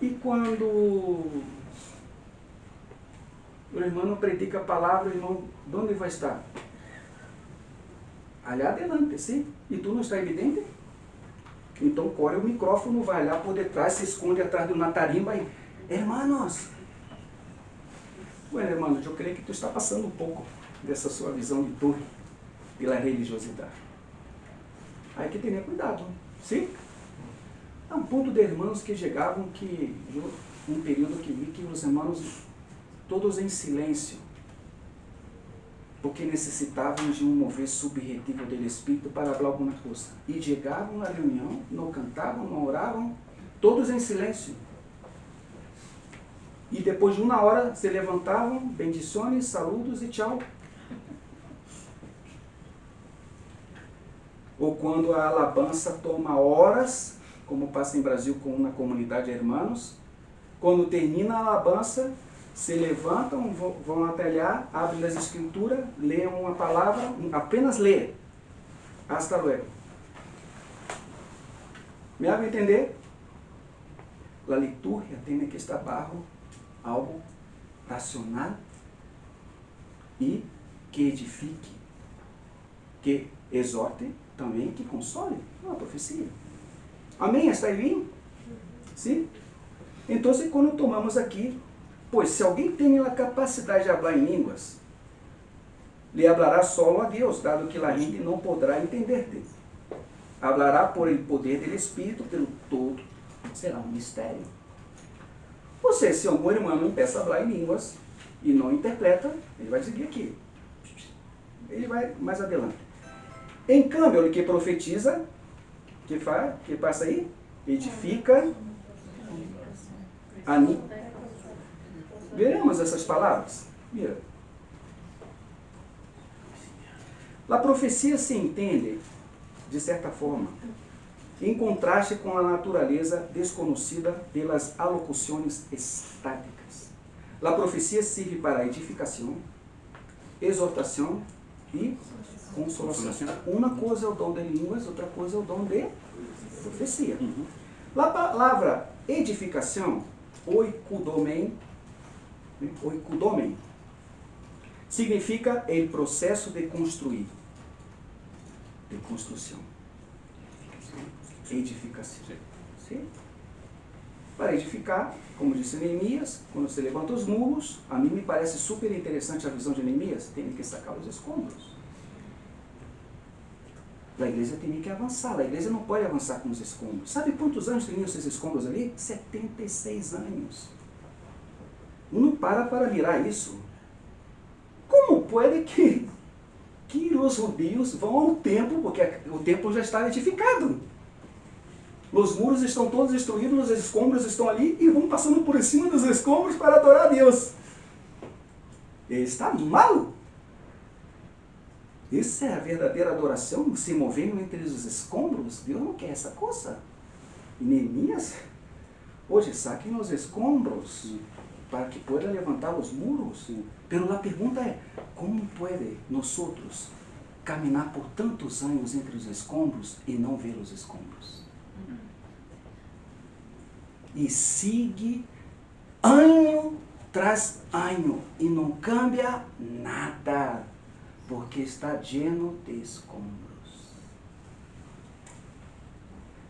E quando o irmão não predica a palavra, o irmão, onde vai estar? Allá adelante, sim? E tu não está evidente? Então corre o micrófono, vai lá por detrás, se esconde atrás de uma tarimba e... Hermanos! Bueno, hermanos, eu creio que tu está passando um pouco dessa sua visão de torre pela religiosidade. Aí que ter cuidado, sim? Há um ponto de irmãos que chegavam que um período que vi que os irmãos todos em silêncio, porque necessitavam de um mover subjetivo do Espírito para falar alguma coisa. E chegavam à reunião, não cantavam, não oravam, todos em silêncio. E depois de 1 hora se levantavam, bendições, saludos e tchau. Ou quando a alabança toma horas, como passa em Brasil com uma comunidade de irmãos, quando termina a alabança, se levantam, vão até lá, abrem as escrituras, leem uma palavra, apenas lê. Hasta luego. Me hago entender? A liturgia tem que estar bajo algo racional e que edifique, que exorte, também que console. Uma profecia. Amém? Está aí bem? Sim? Então, quando tomamos aqui, pois se alguém tem a capacidade de falar em línguas, lhe hablará solo a Deus, dado que a gente não poderá entender-te. Hablará por el poder do Espírito, pelo todo será um mistério. Ou seja, se algum irmão empieza a falar em línguas e não interpreta, ele vai seguir aqui. Ele vai mais adiante. Em câmbio, ele que profetiza, que faz, que passa aí, edifica, anima. Veremos essas palavras? Mira. A profecia se entende, de certa forma, em contraste com a natureza desconhecida pelas alocuções estáticas. A profecia serve para edificação, exortação e consolação. Uma coisa é o dom de línguas, outra coisa é o dom de profecia. A palavra edificação, oikudomen, significa o processo de construir, de construção. Edificação. Sim? Para edificar, como disse Neemias, quando você levanta os muros, a mim me parece super interessante a visão de Neemias, tem que sacar os escombros. A igreja tem que avançar, a igreja não pode avançar com os escombros. Sabe quantos anos tinham esses escombros ali? 76 anos. Não para mirar isso. Como pode que os judeus vão ao templo, porque o templo já está edificado? Os muros estão todos destruídos, os escombros estão ali e vão passando por cima dos escombros para adorar a Deus. Está mal. Essa é a verdadeira adoração, se movendo entre os escombros. Deus não quer essa coisa. E Neemias, hoje saquem os escombros para que pueda levantar os muros. Pero a pergunta é, como pode nós caminhar por tantos anos entre os escombros e não ver os escombros? E sigue ano tras ano e não cambia nada, porque está lleno de escombros.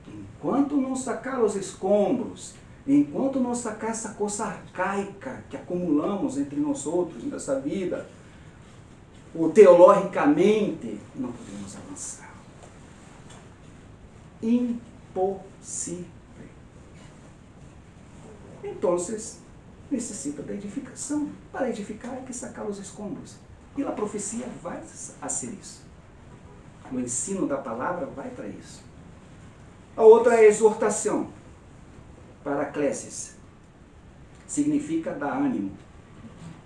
Enquanto não sacar os escombros, enquanto não sacar essa coisa arcaica que acumulamos entre nós outros nessa vida, ou teologicamente, não podemos avançar. Impossível. Então, necessita da edificação. Para edificar é que sacar os escombros. E a profecia vai a ser isso. O ensino da palavra vai para isso. A outra é a exortação. Paraclesis. Significa dar ânimo,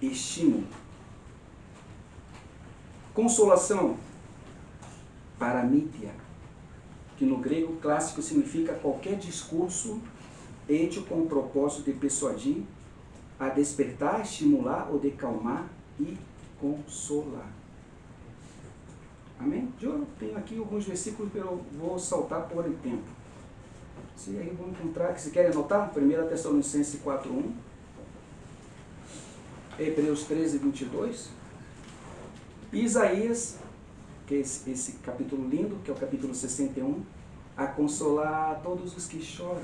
estímulo. Consolação. Paramítia. Que no grego clássico significa qualquer discurso hecho com o propósito de persuadir, a despertar, estimular ou de calmar e consolar. Amém? Eu tenho aqui alguns versículos que eu vou saltar por o tempo. Se aí vamos encontrar, se querem anotar, 1 Tessalonicenses 4:1, Hebreus 13:22, e Isaías, que é esse capítulo lindo, que é o capítulo 61, a consolar todos os que choram.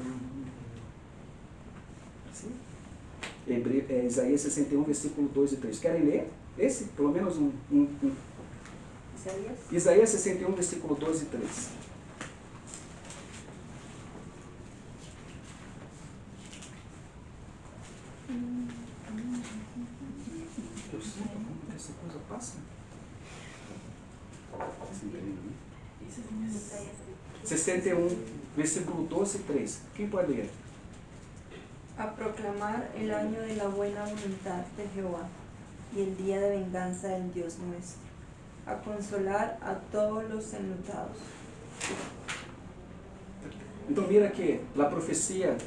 Isaías 61, versículo 2 e 3. Querem ler? Esse? Pelo menos Isaías 61, versículo 2 e 3. Santo, como que essa coisa passa? 61, versículo 12 e 3. Quem pode ler? A proclamar el año de la buena voluntad de Jehová y el día de venganza del Dios nuestro, a consolar a todos los enlutados. Então mira que a profecia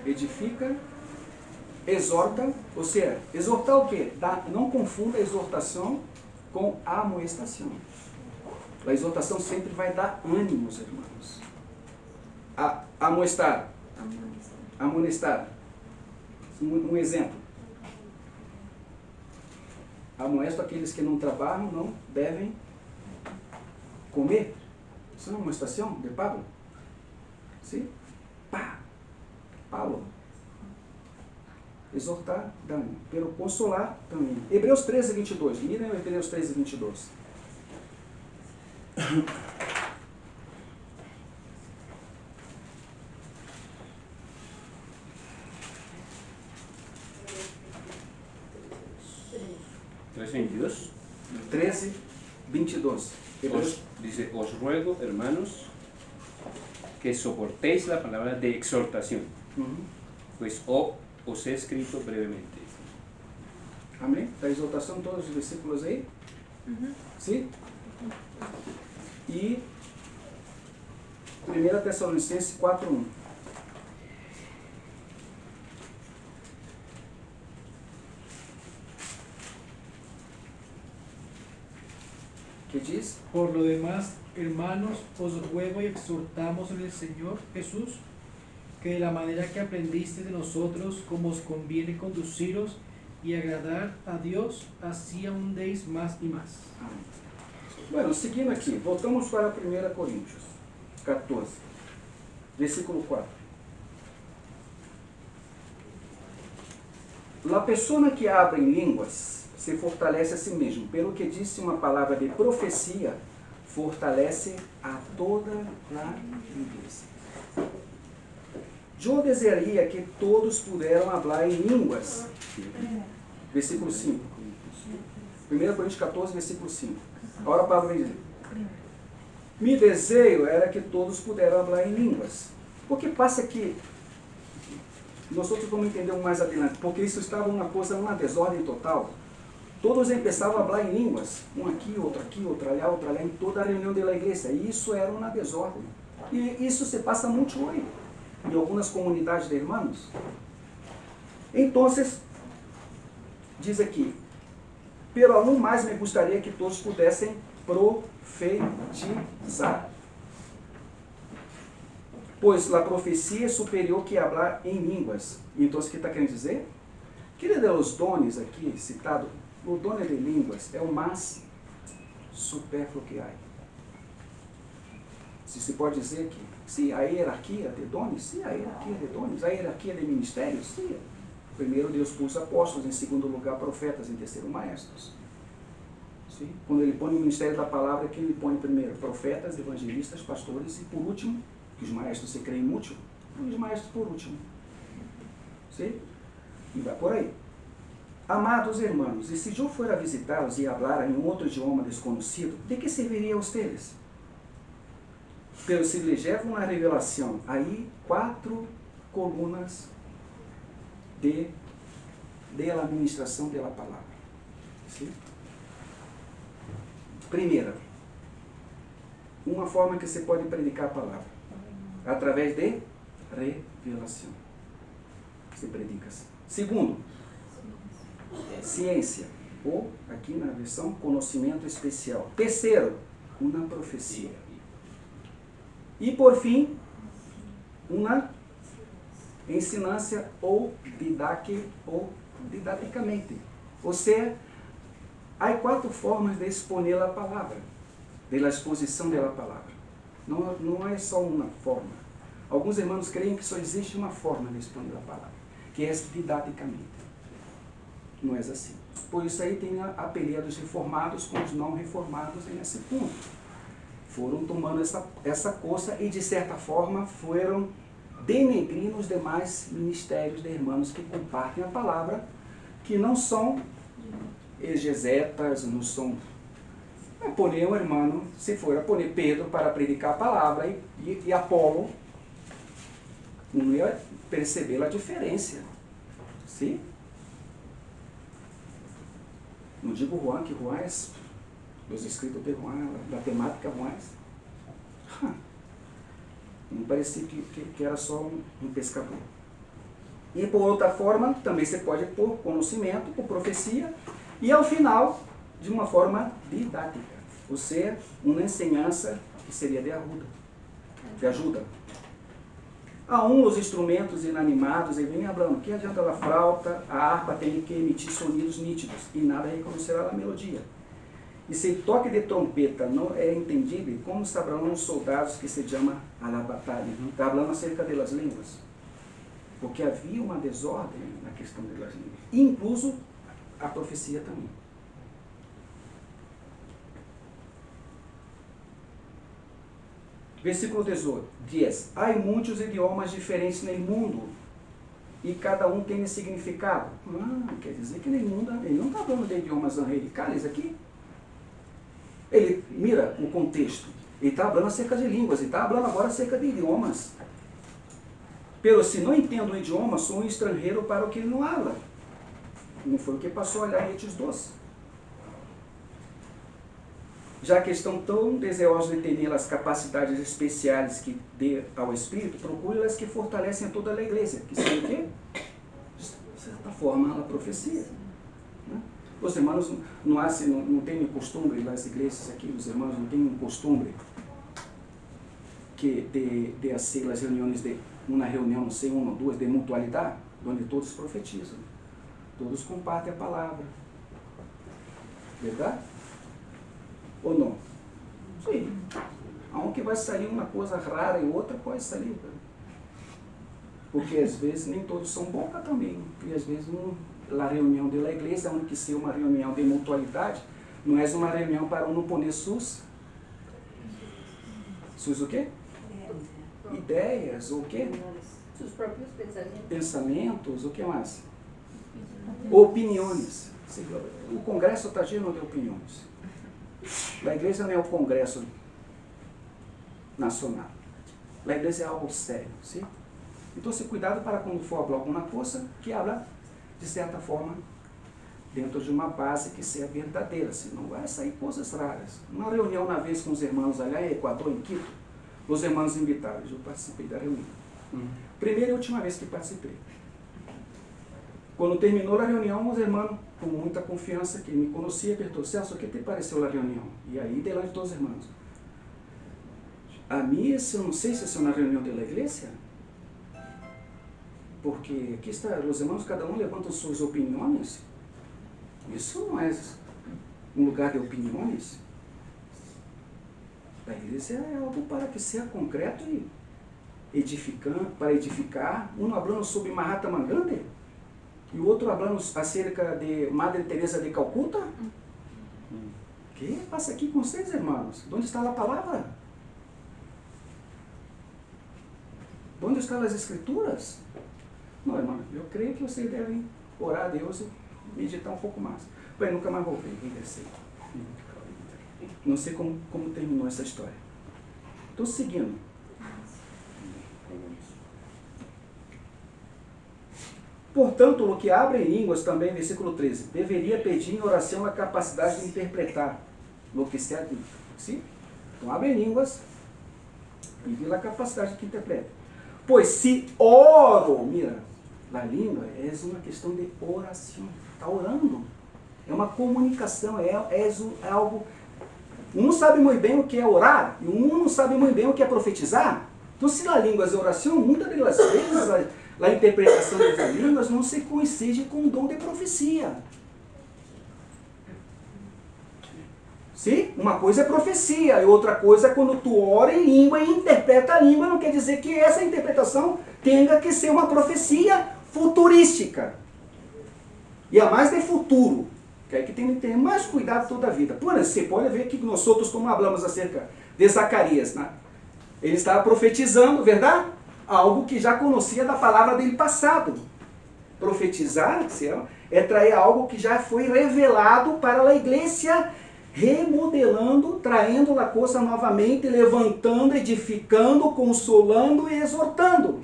edifica, exorta, ou seja, exortar o quê? Não confunda a exortação com a amoestação. A exortação sempre vai dar ânimos, irmãos. Amoestar. Amonestar. Um exemplo. Amoesto aqueles que não trabalham, não devem comer. Isso não é uma amoestação de Pablo? Sim? Pá! Paulo. Exortar, dano. Pero consolar também. Hebreus 13, 22. Mirem Hebreus 13, 22. ¿3:22? 13, 22. Dice, os ruego, hermanos, que soportéis la palabra de exhortación, pues os he escrito brevemente. Amém? Da exortação, todos os versículos aí? Sim? E 1 Tessalonicenses 4:1. Que diz? Por lo demás, hermanos, os ruego y exhortamos en el Señor Jesús, que de la manera que aprendiste de nosotros, como os conviene conduciros y agradar a Dios, así aún deis más y más. Amém. Bueno, seguindo aqui, voltamos para 1 Coríntios 14, versículo 4. A pessoa que habla em línguas se fortalece a si mesmo, pelo que disse uma palavra de profecia, fortalece a toda a igreja. Eu desejaria que todos puderam falar em línguas. Versículo 5. 1 Coríntios 14, versículo 5. Agora Paulo vem dizer: meu desejo era que todos pudessem falar em línguas. Porque passa que nós vamos entender mais adiante, porque isso estava uma coisa, uma desordem total. Todos começavam a falar em línguas, um aqui, outro allá, em toda a reunião da igreja. E isso era uma desordem. E isso se passa muito hoje, em algumas comunidades de irmãos. Então, diz aqui: pero aún mais me gostaria que todos pudessem profetizar. Pois a profecia é superior que falar em línguas. Então, o que está querendo dizer? Querido, os dones aqui citado, o dono de línguas é o mais supérfluo que há. Se pode dizer que, se a hierarquia de dones, sim, a hierarquia de dones, a hierarquia de ministérios, sim. Primeiro Deus pôs apóstolos, em segundo lugar profetas, em terceiro maestros. Sim? Quando ele põe o ministério da palavra, quem ele põe primeiro? Profetas, evangelistas, pastores e por último, que os maestros se creem útil, os maestros por último. Sim? E vai por aí. Amados irmãos, e se eu for a visitá-los e falar em outro idioma desconhecido, de que serviria a vocês? Pero se lhes leva uma revelação, aí 4 colunas de la administração da palavra. Sim? Primeira, uma forma que você pode predicar a palavra, através de revelação. Você predica assim. Segundo, ciência, ou, aqui na versão, conhecimento especial. Terceiro, uma profecia. E, por fim, uma ensinância ou didaticamente. Ou seja, há 4 formas de exponer a palavra, de la exposição da palavra. Não é só uma forma. Alguns irmãos creem que só existe uma forma de exponer a palavra, que é didaticamente. Não é assim. Por isso aí tem a peleia dos reformados com os não reformados nesse ponto. Foram tomando essa coisa e, de certa forma, foram denegrindo os demais ministérios de irmãos que compartem a palavra, que não são exegetas, não são... A poner um irmão, se for a poner Pedro para predicar a palavra e Apolo, não ia perceber a diferença. Sim? Não digo Juan, que Juan é dos escritos de Juan, da temática Juan. Não parecia que era só um pescador. E por outra forma, também você pode pôr conhecimento, por profecia, e ao final, de uma forma didática. Ou seja, uma ensinança que seria de ajuda. A os instrumentos inanimados, ele vem falando, que adianta a flauta, a harpa tem que emitir sonidos nítidos, e nada reconhecerá a melodia. E se o toque de trompeta não é entendido, como saberão os soldados que se chama a la batalha? Está falando acerca das línguas. Porque havia uma desordem na questão das línguas. Incluso a profecia também. Versículo 10. Há muitos idiomas diferentes no mundo e cada um tem um significado. Quer dizer que no mundo, ele não está falando de idiomas angelicais aqui. Ele mira o contexto. Ele está falando acerca de línguas, ele está falando agora acerca de idiomas. Pero se não entendo o idioma, sou um estrangeiro para o que ele não habla. Não foi o que passou a olhar em Hechos 12. Já que estão tão desejosos de entender as capacidades especiais que dê ao Espírito, procure-las que fortalecem toda a igreja. Que seria o quê? De certa forma, a profecia. Né? Os irmãos não têm costume, nas igrejas aqui, os irmãos não têm um costume de fazer as reuniões, uma reunião, não sei, uma ou duas, de mutualidade, onde todos profetizam. Todos compartem a palavra. Verdade? Ou não? Sim. Aunque vai sair uma coisa rara e outra pode sair. Porque às vezes nem todos são boca também. E às vezes a reunião da igreja, onde que ser uma reunião de mutualidade, não é uma reunião para não pôr suas o quê? Ideias, o quê? Seus próprios pensamentos. Pensamentos, o que mais? Opiniões. O congresso está cheio de opiniões. A igreja não é o congresso nacional. A igreja é algo sério, sim? Então, se cuidado para quando for falar alguma coisa, que habla, de certa forma, dentro de uma base que seja verdadeira, senão vai sair coisas raras. Uma reunião uma vez com os irmãos ali em Equador, em Quito, os irmãos invitados, eu participei da reunião. Primeira e última vez que participei. Quando terminou a reunião, os irmãos, com muita confiança, que me conhecia, perguntou: Celso, o que te pareceu a reunião? E aí, delante de todos os irmãos. A mim, eu não sei se é uma reunião da igreja, porque aqui está, os irmãos, cada um levanta suas opiniões. Isso não é um lugar de opiniões. A igreja é algo para que seja concreto e edificante, para edificar. Um falando sobre Mahatma Gandhi, e o outro falando acerca de Madre Teresa de Calcuta. O que passa aqui com vocês, irmãos? Onde está a palavra? Onde estão as escrituras? Não, irmão, eu creio que vocês devem orar a Deus e meditar um pouco mais. Bem, nunca mais voltei, regressei. Não sei como terminou essa história. Estou seguindo. Portanto, o que abre em línguas também, versículo 13, deveria pedir em oração a capacidade de interpretar o que se ha dito. Sim? Então, abre em línguas e vê a capacidade que interpreta. Pois se oro, mira, a língua é uma questão de oração. Está orando. É uma comunicação, é algo... Um sabe muito bem o que é orar, e um não sabe muito bem o que é profetizar. Então, se a língua é oração, muitas das vezes a interpretação das línguas não se coincide com o dom de profecia. Sim? Uma coisa é profecia, e outra coisa é quando tu ora em língua e interpreta a língua, não quer dizer que essa interpretação tenha que ser uma profecia futurística. E a mais de futuro. Que é que tem que ter mais cuidado toda a vida. Por exemplo, você pode ver que nós outros, como falamos acerca de Zacarias, né? Ele estava profetizando, verdade? Algo que já conhecia da palavra dele passado. Profetizar é trazer algo que já foi revelado para a igreja, remodelando, traindo a coisa novamente, levantando, edificando, consolando e exortando.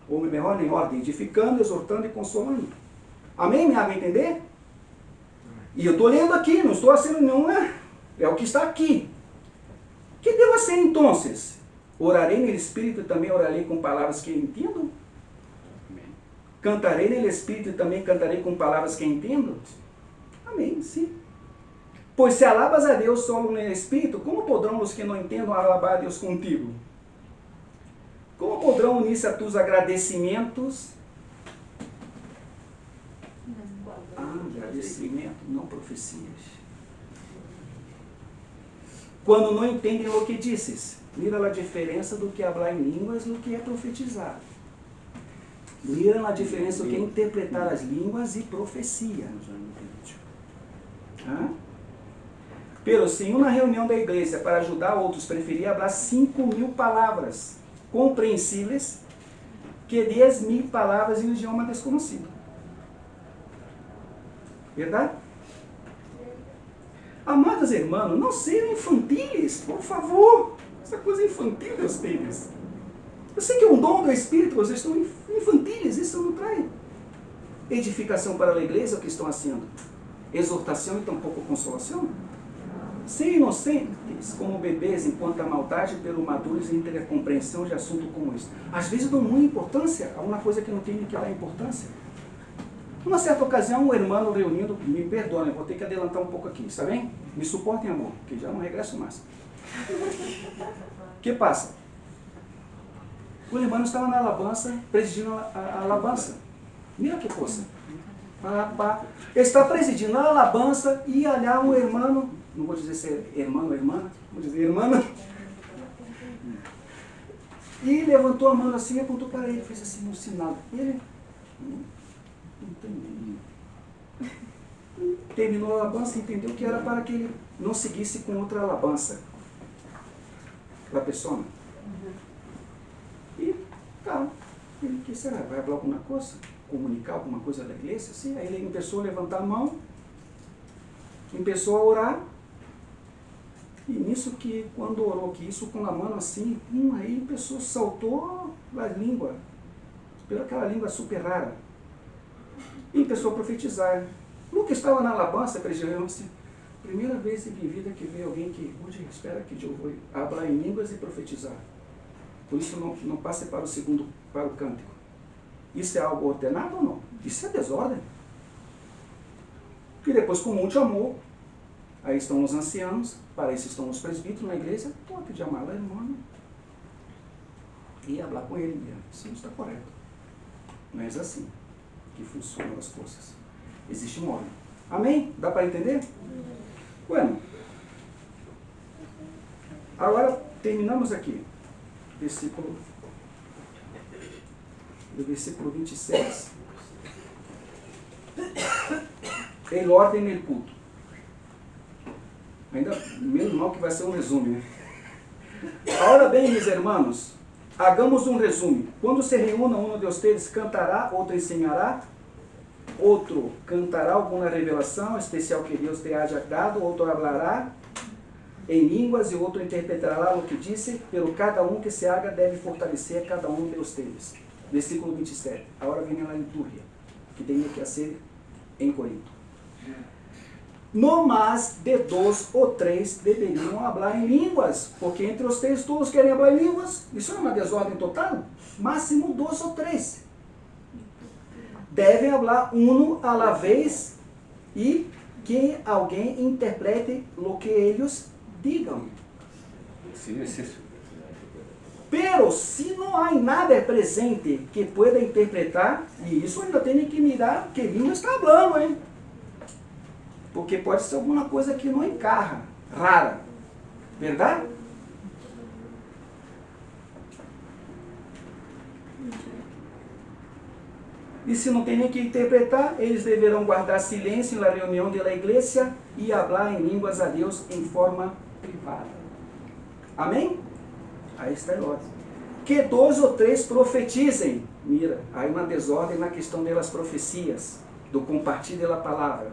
Ou melhor, em ordem, edificando, exortando e consolando. Amém? Me haga entender? E eu estou lendo aqui, não estou assim, não é o que está aqui. Que devo fazer então? Orarei no Espírito e também orarei com palavras que entendo? Cantarei no Espírito e também cantarei com palavras que entendo? Amém, sim. Pois se alabas a Deus só no Espírito, como poderão os que não entendam alabar a Deus contigo? Como poderão unir-se a tus agradecimentos? Agradecimento, não profecias. Quando não entendem o que dizes, mira a diferença do que falar em línguas do que é profetizar. Mira a diferença do que é interpretar as línguas e profecia. Pero se em uma reunião da igreja para ajudar outros preferia falar 5.000 palavras compreensíveis que 10.000 palavras em um idioma desconhecido. Verdade? Amados irmãos, não sejam infantis, por favor. Essa coisa infantil de vocês. Eu sei que é um dom do Espírito, vocês estão infantis, isso não traz edificação para a igreja, o que estão fazendo? Exortação e tampouco consolação? Ser inocentes como bebês enquanto a maldade pelo maduros entre a compreensão de assunto como esse. Às vezes dão muita importância a uma coisa que não tem que dar importância. Numa certa ocasião, um irmão reunindo, me perdoem, vou ter que adelantar um pouco aqui, está bem? Me suportem, amor, que já não regresso mais. O que passa? O irmão estava na alabança, presidindo a alabança. Mira que coisa. Ele está presidindo a alabança e olhar um irmão, não vou dizer se é irmão ou irmã, vou dizer irmã. E levantou a mão assim e apontou para ele, fez assim um sinal. E ele não entendi. Terminou a alabança e entendeu que era para que ele não seguisse com outra alabança da pessoa. E, tá, ele, que será? Vai falar alguma coisa? Comunicar alguma coisa da igreja? Sim, aí ele começou a levantar a mão, começou a orar, e nisso que, quando orou, que isso com a mão assim, aí a pessoa saltou a língua, pela aquela língua super rara, e começou a profetizar. No que estava na alabança, acreditando assim, primeira vez em minha vida que veio alguém que, hoje espera que eu vou falar em línguas e profetizar. Por isso não passe para o cântico. Isso é algo ordenado ou não? Isso é desordem. E depois, com muito amor, aí estão os anciãos, para isso estão os presbíteros na igreja, pode de amar o irmão e falar com ele mesmo. Isso não está correto. Não é assim que funcionam as coisas. Existe um ordem. Amém? Dá para entender? Bueno, agora terminamos aqui. Do versículo 26. El orden el culto. Ainda menos mal que vai ser um resumo, né? Agora bem, meus irmãos, hagamos um resumo. Quando se reúna um de vocês, cantará, outro ensinará, outro cantará alguma revelação especial que Deus te haya dado, outro falará em línguas e outro interpretará o que disse, pelo cada um que se haga deve fortalecer cada um de vocês. Versículo 27. Agora vem a liturgia, que tem que ser em Corinto. No mais de 2 ou 3 deveriam falar em línguas, porque entre os 3 todos querem falar em línguas. Isso não é uma desordem total? Máximo 2 ou 3. Devem falar um à la vez e que alguém interprete o que eles digam. Sí, es eso. Pero se não há nada presente que pueda interpretar, e isso ainda tem que mirar que língua está falando, hein? Porque pode ser alguma coisa que não encarra, rara. Verdade? E se não tem nem que interpretar, eles deverão guardar silêncio na reunião da igreja e falar em línguas a Deus em forma privada. Amém? Aí está a ordem. Que 2 ou 3 profetizem. Mira, há uma desordem na questão das profecias. do compartir da palavra,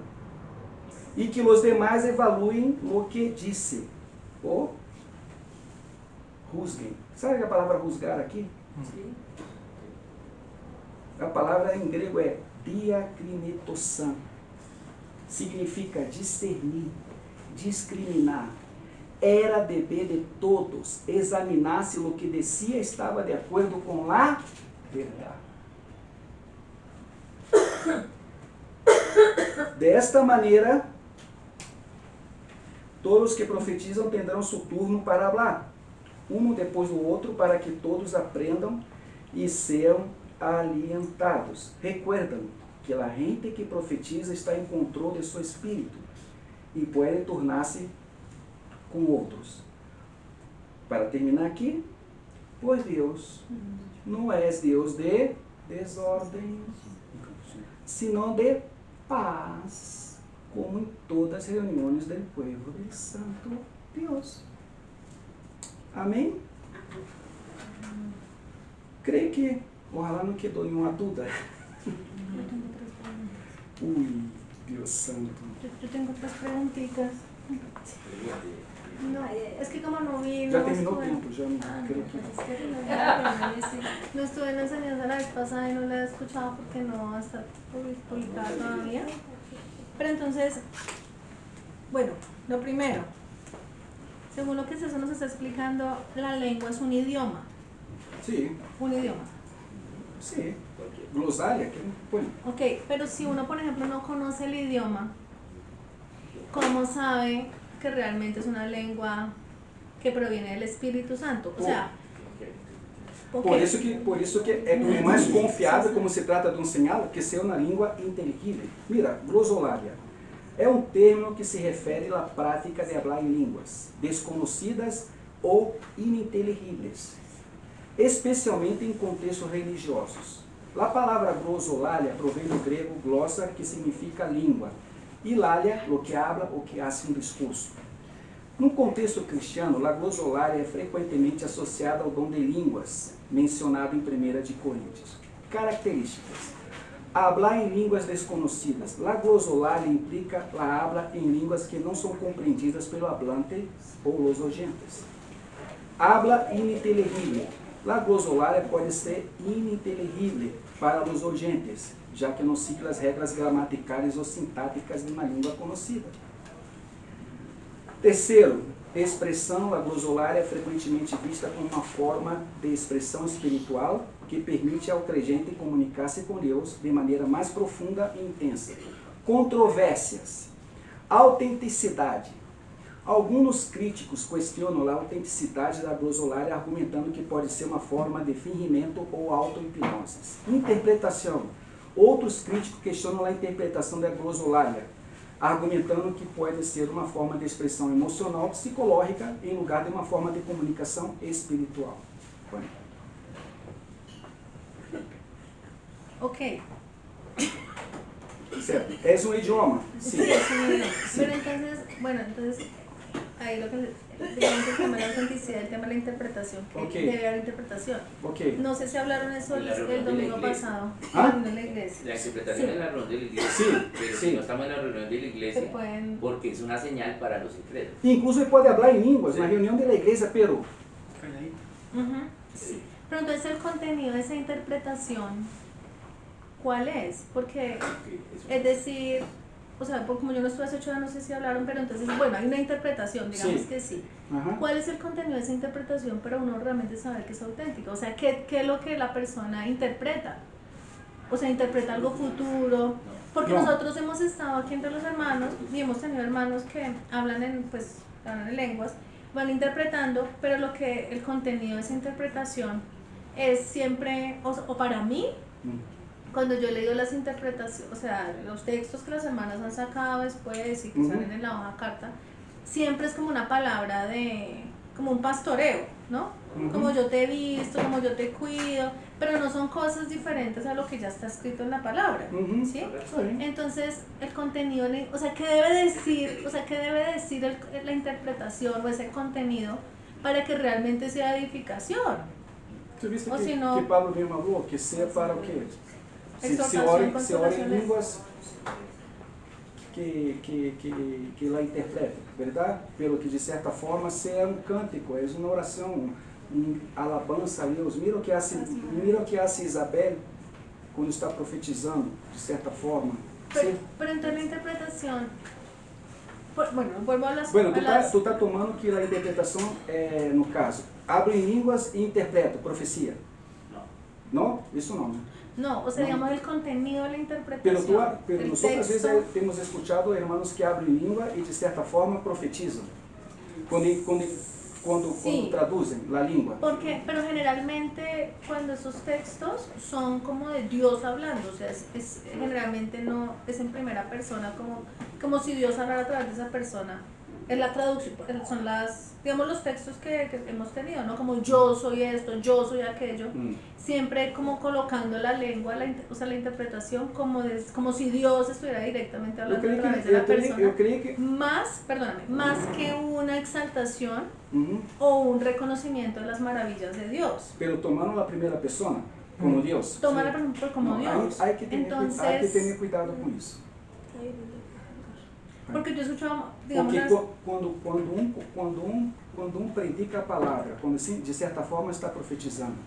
e que os demais evaluem o que disse, ou juzguem. Sabe a palavra juzgar aqui? Sí. A palavra em grego é diakrinetosan. Significa discernir, discriminar. Era dever de todos examinar se o que descia estava de acordo com a verdade. Desta maneira, todos que profetizam terão seu turno para falar, um depois do outro, para que todos aprendam e sejam alientados. Recuerdam que a gente que profetiza está em controle de seu espírito e pode tornar-se com outros. Para terminar aqui, pois Deus não é Deus de desordem, senão de paz, como em todas as reuniões do povo de Santo Deus. Amém? Creio que, ojalá não quedou nenhuma dúvida. Ui, Deus santo. Yo tengo otras preguntitas. No, es que como no vi... Já no terminou o estuve- tempo, já não Ah, creio no, que... pues es que no estuve en la enseñanza la vez pasada y no la he escuchado porque no va a estar publicada todavía. Pero entonces, bueno, lo primero, según lo que César nos está explicando, la lengua es un idioma. Sim, Un idioma. sim. Glosária, que põe. Ok, pero si uno, por ejemplo, no conoce el idioma, ¿cómo sabe que realmente es una lengua que proviene del Espíritu Santo? O sea, Por isso que é mais confiável, como se trata de um sinal, que ser uma língua inteligível. Mira, glosolária é um termo que se refere à prática de falar em línguas desconhecidas ou ininteligíveis, especialmente em contextos religiosos. A palavra glosolalia provém do grego glossa, que significa língua, e lalia, o que habla ou que hace um discurso. No contexto cristiano, a glosolalia é frequentemente associada ao dom de línguas, mencionado em 1 de Coríntios. Características: hablar em línguas desconhecidas. A glosolalia implica a habla em línguas que não são compreendidas pelo hablante ou los oyentes. Habla ininteligível. A glosolalia pode ser ininteligível para os oyentes, já que não sigue as regras gramaticais ou sintáticas de uma língua conhecida. Terceiro, expressão. A glosolalia é frequentemente vista como uma forma de expressão espiritual que permite ao crente comunicar-se com Deus de maneira mais profunda e intensa. Controvérsias. Autenticidade. Alguns críticos questionam a autenticidade da glosolalia, argumentando que pode ser uma forma de fingimento ou auto-hipnose. Interpretação. Outros críticos questionam a interpretação da glosolalia, argumentando que pode ser uma forma de expressão emocional psicológica em lugar de uma forma de comunicação espiritual. Bueno. ok. Certo. É um idioma? Sí, es un idioma. Pero entonces, bueno, entonces ahí lo que digamos el tema de la autenticidad, el tema de la interpretación, que Ok. debe haber interpretación. Ok. No sé si hablaron eso En la el reunión de la domingo iglesia. pasado, ¿Ah? en la iglesia. La interpretación Sí. en la reunión de la iglesia, Sí, pero sí. si no estamos en la reunión de la Se iglesia, pueden... porque es una señal para los incrédulos. Incluso ele pode falar em línguas Sí. na reunião da igreja, pero Calladito. Ujú. Pero entonces el contenido de esa interpretación, ¿cuál es? Porque, es decir, o sea, como yo no estuve hace 8 años, no sé si hablaron, pero entonces, bueno, hay una interpretación, digamos Sí. que sí. Ajá. ¿Cuál es el contenido de esa interpretación para uno realmente saber que es auténtico? O sea, ¿qué es lo que la persona interpreta? O sea, interpreta algo futuro. Porque No. nosotros hemos estado aquí entre los hermanos y hemos tenido hermanos que hablan en lenguas, van interpretando, pero lo que el contenido de esa interpretación es siempre, o para mí, cuando yo he leído las interpretaciones, o sea, los textos que las hermanas han sacado después y que Ujú. salen en la hoja carta, siempre es como una palabra como un pastoreo, ¿no? Ujú. Como yo te he visto, como yo te cuido, pero no son cosas diferentes a lo que ya está escrito en la palabra, Uhum. ¿sí? Sim. Entonces, el contenido, o sea, ¿qué debe decir la interpretación o ese contenido para que realmente sea edificación? Tu viste Ou que, se não- que Paulo mesmo falou? Que ser para o quê? Exhortación, se ora em consolación. línguas que la interpreta, verdade? Pelo que de certa forma se é um cântico, é uma oração, alabança a Deus. Mira o que hace Isabel quando está profetizando, de certa forma. Pero entonces la interpretación, bueno, vuelvo a las... Bueno, a las- tu tá tomando que a interpretação é, no caso, abre em línguas e interpreta, profecia. Não? Isso não, né? No, o sea, digamos el contenido de la interpretación. Pero el nosotros às texto, vezes temos escutado hermanos que abrem língua e de certa forma profetizam. Quando traduzem a língua. porque, pero generalmente cuando esos textos son como de Dios hablando, o sea, generalmente no es en primera persona, como si Dios hablara a través de esa persona. Es la traducción, son digamos los textos que hemos tenido, ¿no? Como yo soy esto, yo soy aquello, siempre como colocando la lengua, o sea, la interpretación como si Dios estuviera directamente hablando a través de la persona. Eu creio que Más que una exaltación o un reconocimiento de las maravillas de Dios. pero tomando a primeira pessoa como Deus. Tomar por ejemplo como Não, Dios. hay que Entonces, ter cuidado com isso. porque yo he escuchado, digamos, Porque quando um predica a palavra, quando assim, de certa forma está profetizando,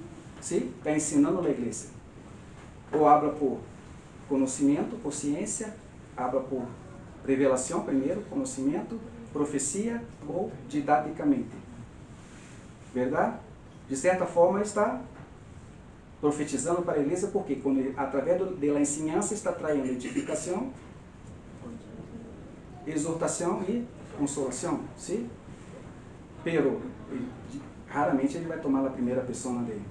sim? Está ensinando a igreja. Ou habla por conhecimento, por ciência, habla por revelação primeiro, conhecimento, profecia ou didaticamente. Verdade? De certa forma está profetizando para a igreja, porque quando, através da ensinança está traindo edificação, exortação e consolação, sim? Pero raramente ele vai tomar a primeira pessoa dele.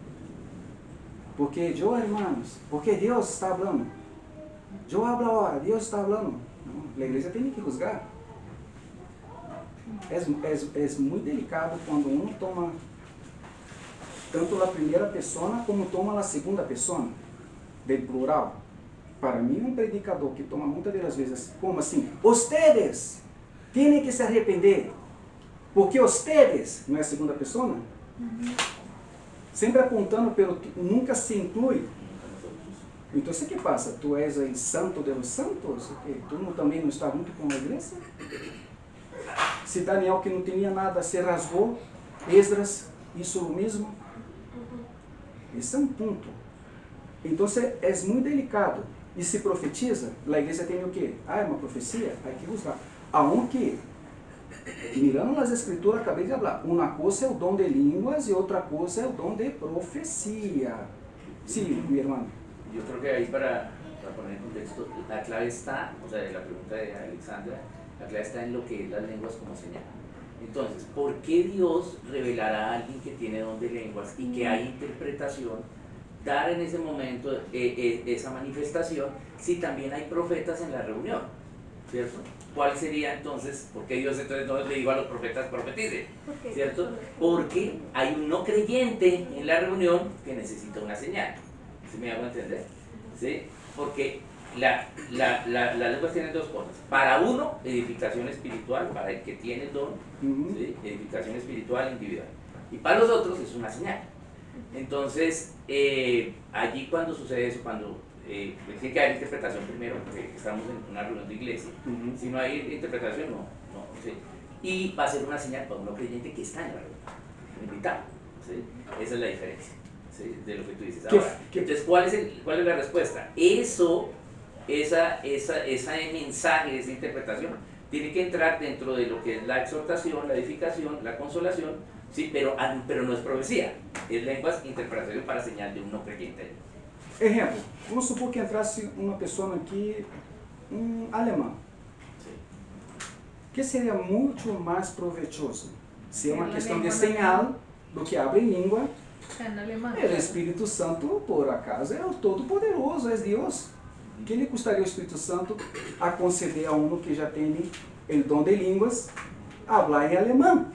Porque eu, hermanos, porque Deus está falando. Eu hablo agora, Deus está falando. A igreja tem que juzgar. É muito delicado quando um toma tanto a primeira pessoa como toma a segunda pessoa, de plural. Para mim, um predicador que toma muitas das vezes, como assim, ustedes têm que se arrepender, porque ustedes, não é a segunda pessoa? Sempre apontando, pelo nunca se inclui. Então, o que passa? Tu és o santo de los santos? Tu também não está junto com a igreja? Se Daniel, que não tinha nada, se rasgou, Esdras, isso mesmo. Esse é um ponto. Então, é muito delicado. E se profetiza, a igreja tem o quê? É uma profecia? Hay que usar. Aunque, mirando as escrituras, acabei de falar, uma coisa é o dom de línguas e outra coisa é o dom de profecia. Sim, meu irmão. Yo creo que ahí para poner en contexto, la clave está, o sea, la pregunta de Alexandra, la clave está en lo que es las lenguas como señal. Entonces, ¿por qué Dios revelará a alguien que tiene don de lenguas y que hay interpretación, dar en ese momento esa manifestación, si también hay profetas en la reunión? ¿Cierto? ¿Cuál sería entonces, por qué Dios entonces no le dijo a los profetas profeticen? ¿Cierto? Porque hay un no creyente en la reunión que necesita una señal. ¿Sí me hago entender? ¿Sí? Porque las lenguas tienen dos cosas. Para uno, edificación espiritual, para el que tiene el don, ¿sí? Edificación espiritual individual. Y para los otros es una señal. Entonces, allí cuando sucede eso, cuando tiene que haber interpretación primero, porque estamos en una reunión de iglesia, si no hay interpretación, no, ¿sí? Y va a ser una señal para un no creyente que está en la reunión, invitado, ¿sí? Esa es la diferencia, ¿sí? De lo que tú dices. Ahora, entonces, ¿cuál es la respuesta? Ese mensaje, esa interpretación, tiene que entrar dentro de lo que es la exhortación, la edificación, la consolación, sí, pero no es profecía, es lenguas, interpretación para señal de un no creyente. Exemplo, vamos supor que entrasse uma pessoa aqui, alemão, que seria muito mais proveitoso se é uma questão de señal do que abre língua. en alemán. O Espírito Santo, por acaso, é o Todo-Poderoso, é Deus. Que lhe custaria o Espírito Santo a conceder a um que já tem o dom de línguas falar em alemão?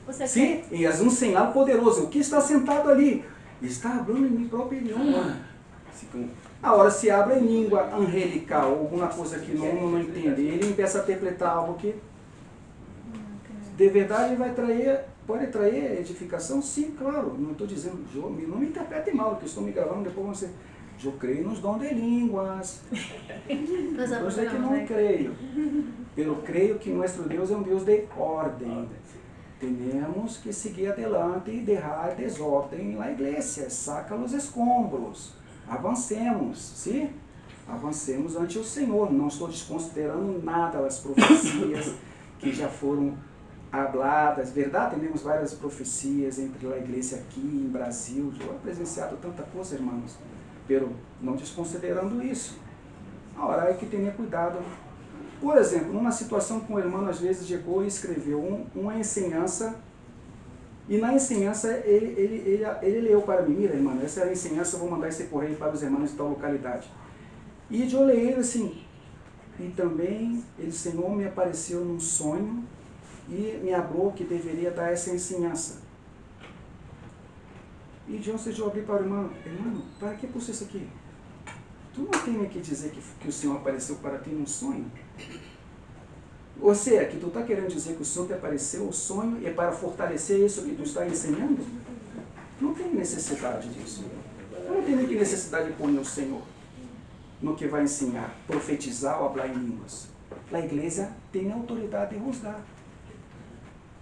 O sea, Sim, e é um sinal poderoso. O que está sentado ali? Está falando em meu próprio idioma. Agora, se abre em língua angelical, alguma coisa que não entende, ele começa a interpretar algo que de verdade vai trazer, pode trazer edificação? Sim, claro. Não estou dizendo, não me interprete mal, que estou me gravando, depois você... Eu creio nos dons de línguas. Nos Eu sei que apasionamos não ahí. creio. Eu creio que nosso Deus é um Deus de ordem. Temos que seguir adelante e deixar desordem na igreja. Saca os escombros. Avancemos, sim? Avancemos ante o Senhor. Não estou desconsiderando nada das profecias que já foram habladas. Verdade, temos várias profecias entre a igreja aqui em Brasil. Eu he presenciado tanta coisa, irmãos. Pero não desconsiderando isso. Agora, é que ter cuidado. Por exemplo, numa situação que um irmão às vezes chegou e escreveu uma ensinança, e na ensinança ele leu para mim: mira, irmão, essa é a ensinança, eu vou mandar esse correio para os irmãos de tal localidade. E eu leio ele assim: e também o Senhor me apareceu num sonho e me falou que deveria dar essa ensinança. E John, se eu abrir para o irmão: irmão, para que pus isso aqui? Tu não tem que dizer que o Senhor apareceu para ti num sonho? Ou seja, que tu está querendo dizer que o Senhor te apareceu, o sonho é para fortalecer isso que tu está ensinando? Não tem necessidade disso. Não tem necessidade de pôr o Senhor no que vai ensinar, profetizar ou falar em línguas. A igreja tem a autoridade de juzgar.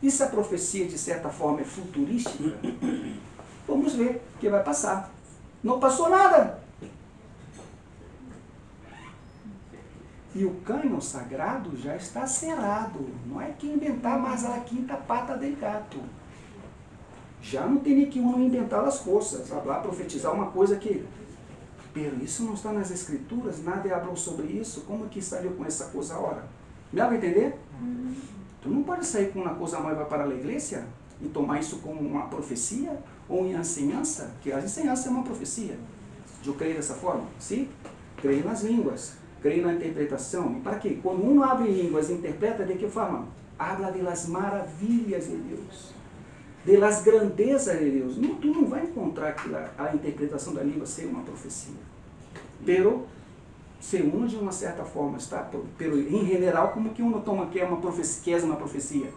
E se a profecia, de certa forma, é futurística, vamos ver o que vai passar. Não passou nada. E o cânon sagrado já está cerrado. Não é que inventar mais a quinta pata del gato. Já não tem que uno inventar as coisas, falar, profetizar uma coisa que... Pero isso não está nas escrituras, nada falou sobre isso. Como que saiu com essa coisa agora? Me dá para entender? Tu não pode sair com uma coisa nova para a igreja e tomar isso como uma profecia ou uma ensinança, que a ensinança é uma profecia. Eu creio dessa forma, sim? Creio nas línguas. Creio na interpretação. E para quê? Quando um abre línguas e interpreta, de que forma? Habla de las maravilhas de Deus, de las grandezas de Deus. Não, tu não vai encontrar que a interpretação da língua ser uma profecia. Pero, se uno de uma certa forma está, pero em general, como que uno toma que é uma profecia, que é uma profecia?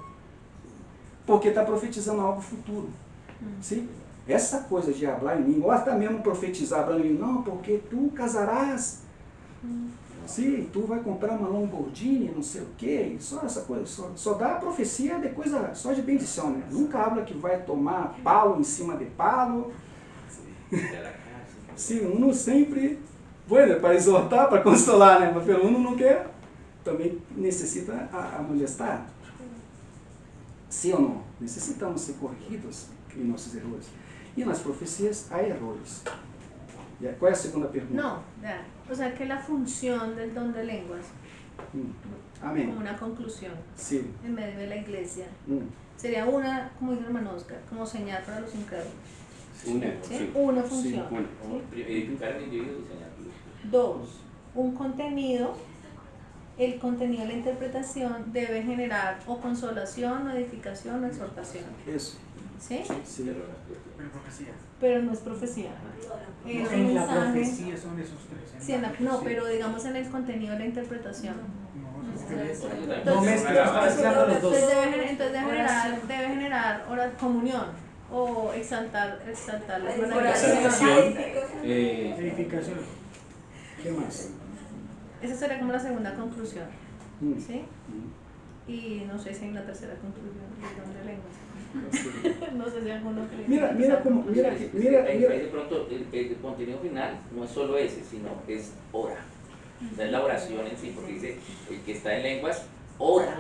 Porque está profetizando algo futuro. Sim? Essa coisa de hablar em língua, ou até mesmo profetizar falando em língua, não, porque tu casarás. Sim, tu vai comprar uma Lamborghini, não sei o que, só essa coisa, só dá a profecia de coisa, só de bendição, né? Nunca habla que vai tomar palo em cima de palo. Sim, uno sempre, bueno, para exortar, para consolar, né? Mas uno não quer, também necessita amonestar. Sim ou não? Necessitamos ser corrigidos em nossos erros. E nas profecias há erros. Qual é a segunda pergunta? No, ya. O sea que la función del don de lenguas, Amén. como una conclusión Sí. en medio de la iglesia, sería una, como dice el hermano Oscar, como señal para los incrédulos. Una, ¿Sí? sí. Una función. Una. ¿Sí? Edificar el individuo y enseñar. Dos, un contenido. El contenido de la interpretación debe generar o consolación, o edificación, o exhortación. Eso. ¿Sí? Sí. Pero no es profecía. Es un En la mensaje. profecía son esos tres. Sí, no, pero digamos en el contenido de la interpretación. No mezclas, estás mezclando los dos. Entonces debe generar comunión o exaltar las maravillas. Exaltación. Edificación. ¿Qué más? Esa sería como la segunda conclusión. ¿Sí? Y no sé si hay una tercera conclusión del don de lenguas. No sé si alguno cree. Mira como, mira, Ahí de pronto el contenido final no es solo ese, sino es ora. O sea, es la oración en sí, porque dice el que está en lenguas, ora.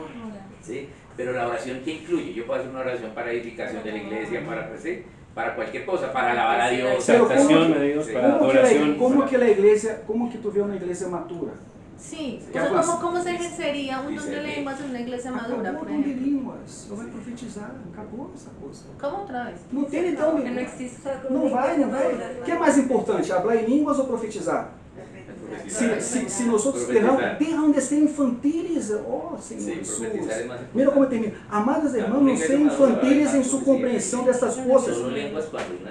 ¿Sí? Pero la oración, ¿qué incluye? Yo puedo hacer una oración para edificación de la iglesia, ¿sí? Para cualquier cosa, para alabar a Dios. Exaltación a Dios, para adoración. Como que tu vê uma igreja matura? Sí, o ¿Qué sea, pasa? ¿cómo se ejercería un don de lenguas en una iglesia madura, Acabou por o dom de ejemplo? línguas, só vai profetizar, acabou essa coisa. ¿Cómo otra vez? Não tem então, Que não existe só como não vai. O que é mais importante, falar em línguas ou profetizar? Se nós deixamos de ser infantiles, oh Senhor Jesus. Mira como termina. Amados irmãos, não sejam infantiles em sua compreensão dessas coisas.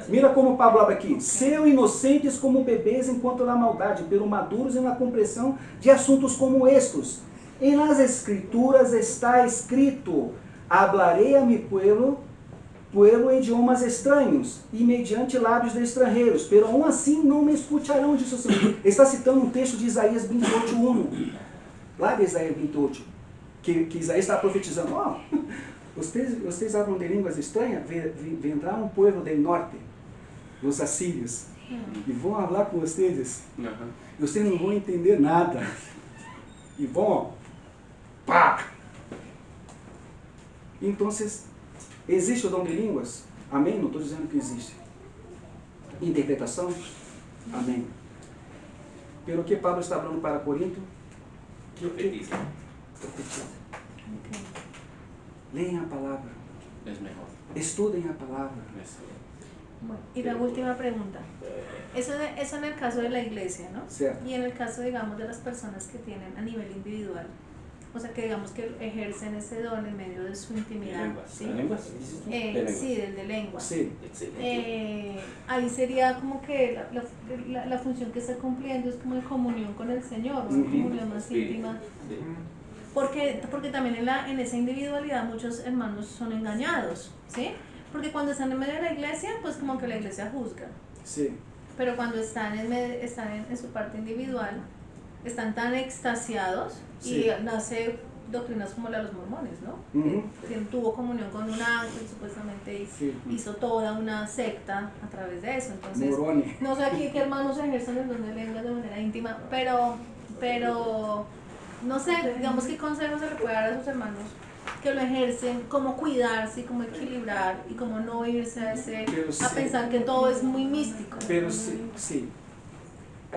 Mira como Pablo habla aqui. Sejam inocentes como bebês enquanto na maldade, pero maduros na compreensão de assuntos como estes. Em las escrituras está escrito: hablarei a mi pueblo pueblo em idiomas estranhos e mediante lábios de estrangeiros, pero aún assim não me escutarão, disse o Senhor. Ele está citando um texto de Isaías 28:1, lá de Isaías 28, que Isaías está profetizando, ó, vocês hablam de línguas estranhas, vendrá um povo do norte, os assírios, e vão falar com vocês, vocês não vão entender nada, e vão, pá! Então, existe o dom de línguas? Amém? Não estou dizendo que existe. Interpretação? Amém. Pelo que Pablo está falando para Corinto? Profetiza. Profetiza. Leem a palavra. Es mejor. Estudem a palavra. Bueno, y la última pregunta. Eso en el caso de la iglesia, ¿no? Certo. Y en el caso, digamos, de las personas que tienen a nivel individual, o sea, que digamos que ejercen ese don en medio de su intimidad. Lenguas. ¿Sí? ¿Lenguas? ¿Dices tú? De lenguas. Sí, del de lengua. Sí. Excelente. Ahí sería como que la función que está cumpliendo es como de comunión con el Señor, una comunión más Espíritu. íntima. Sí. Porque también en esa individualidad muchos hermanos son engañados, ¿sí? Porque cuando están en medio de la iglesia, pues como que la iglesia juzga. Sí. Pero cuando están en su parte individual, están tan extasiados Sí. y nace doctrinas como la de los mormones, ¿no? Ujú. Que tuvo comunión con un ángel, supuestamente Sí. hizo toda una secta a través de eso. Entonces, Moroni. no sé aquí qué hermanos ejercen el don de lenguas de manera íntima, pero no sé, digamos qué consejos se le puede dar a sus hermanos que lo ejercen, cómo cuidarse y cómo equilibrar y cómo no irse Pero a sí. pensar que todo es muy místico. Pero sim.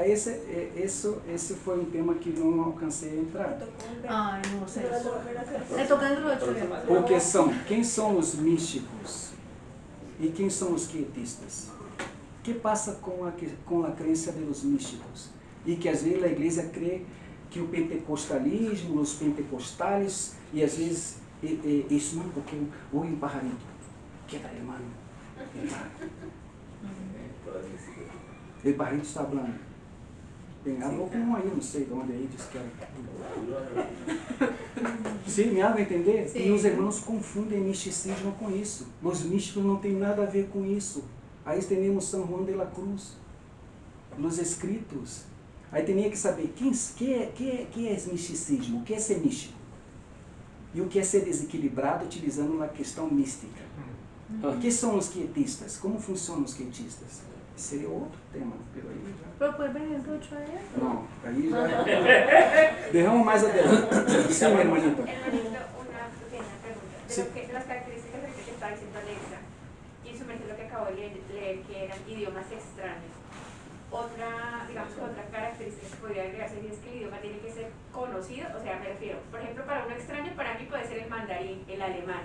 Esse foi um tema que não alcancei a entrar. Ay, no sé. Le toca dentro de 8 días. Porque quem são os místicos e quem são os quietistas? O que passa com a crença dos místicos? E que às vezes a igreja crê que o pentecostalismo, os pentecostais, e às vezes isso não, porque ou um pajarito, que é hermano, o pajarito está falando. Tem algo como aí, não sei de onde aí diz que era. Sim, me hago entender? Sim. E os irmãos confundem misticismo com isso. Os místicos não têm nada a ver com isso. Aí temos São Juan de la Cruz, nos escritos. Aí tinha que saber que é misticismo, o que é ser místico. E o que é ser desequilibrado utilizando a questão mística. O que são os quietistas? Como funcionam os quietistas? Seria outro tema, pero aí já... ¿Pero puedes venir dentro de 8 días? Não, aí já... Derramo mais adelante. Sim, hermanita. Hermanito, una pequeña pregunta. De Sí. las características de que estaba diciendo Alexa y sumergir lo que acabo de leer, que eran idiomas extraños. Digamos que otra característica que podría agregarse es que el idioma tiene que ser conocido, o sea, me refiero, por ejemplo, para un extraño, para mí puede ser el mandarín, el alemán,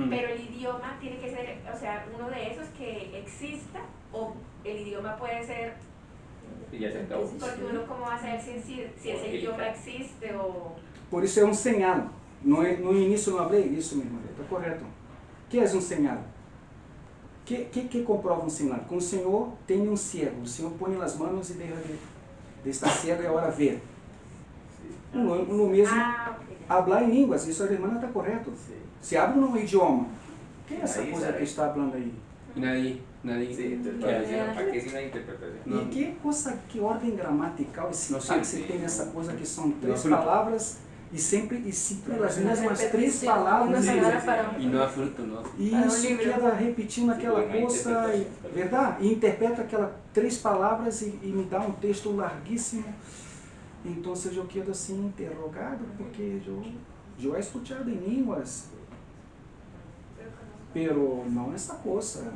pero el idioma tiene que ser, o sea, uno de esos que exista, o el idioma puede ser, Y ya se acabó. porque uno cómo va a saber si ese idioma existe o... Por isso é um senhalo. No início não falei isso, minha irmã. Está correto. O que é um senhalo? Que comprova um sinal? Com o Senhor tem um cego. O Senhor põe as mãos e deixa de estar cego e agora ver. No mesmo, hablar em línguas. Isso a irmã está correto. Se habla num idioma. O que é essa Aí coisa sabe. que está falando aí? Nadie. Sí, entonces para decir, ¿para qué es una interpretación? No. E que coisa, que ordem gramatical e Não sintaxe sei. tem nessa coisa que são três fruto. palavras e sempre as mesmas três palavras. Una palabra para Y no da fruto, ¿no? E Para um isso livro. queda repetindo aquela Sim, uma coisa, interpretação. verdade? E interpreta aquelas três palavras e me dá um texto larguíssimo. Então eu quedo assim interrogado, porque eu he escuchado em línguas, pero não essa coisa.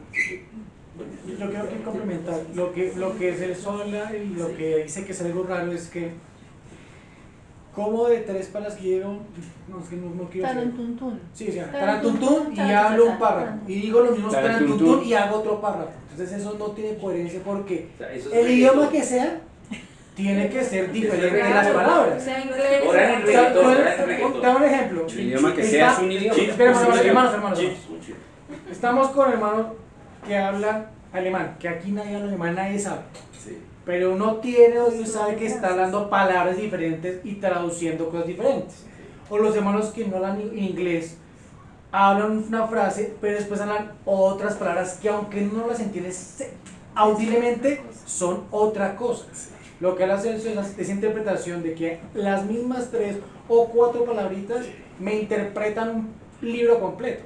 Yo creo que complementar lo que es el sola y lo que dice que es algo raro es que como de tres palabras que dieron, no es que no quiero hacer. tarantuntún. Sí, o sea, Tarantuntún, tarantuntún y tarantuntún, hablo un párrafo y digo lo mismo Tarantuntún. tarantuntún y hago otro párrafo. Entonces eso no tiene coherencia porque O sea, eso es el reggaetón. idioma que sea tiene que ser diferente de las palabras. Sea inglés, Ahora en O sea, reggaetón, ahora en reggaetón. te doy un ejemplo. El idioma que sea es un idioma. Hermanos. Estamos con hermanos que hablan alemán, que aquí nadie habla alemán, nadie sabe. Sí. Pero uno tiene oído y sabe que está hablando palabras diferentes y traduciendo cosas diferentes. O los hermanos que no hablan inglés hablan una frase, pero después hablan otras palabras que aunque uno no las entiende audiblemente, son otra cosa. Lo que él hace es esa interpretación de que las mismas 3 o 4 palabritas me interpretan un libro completo.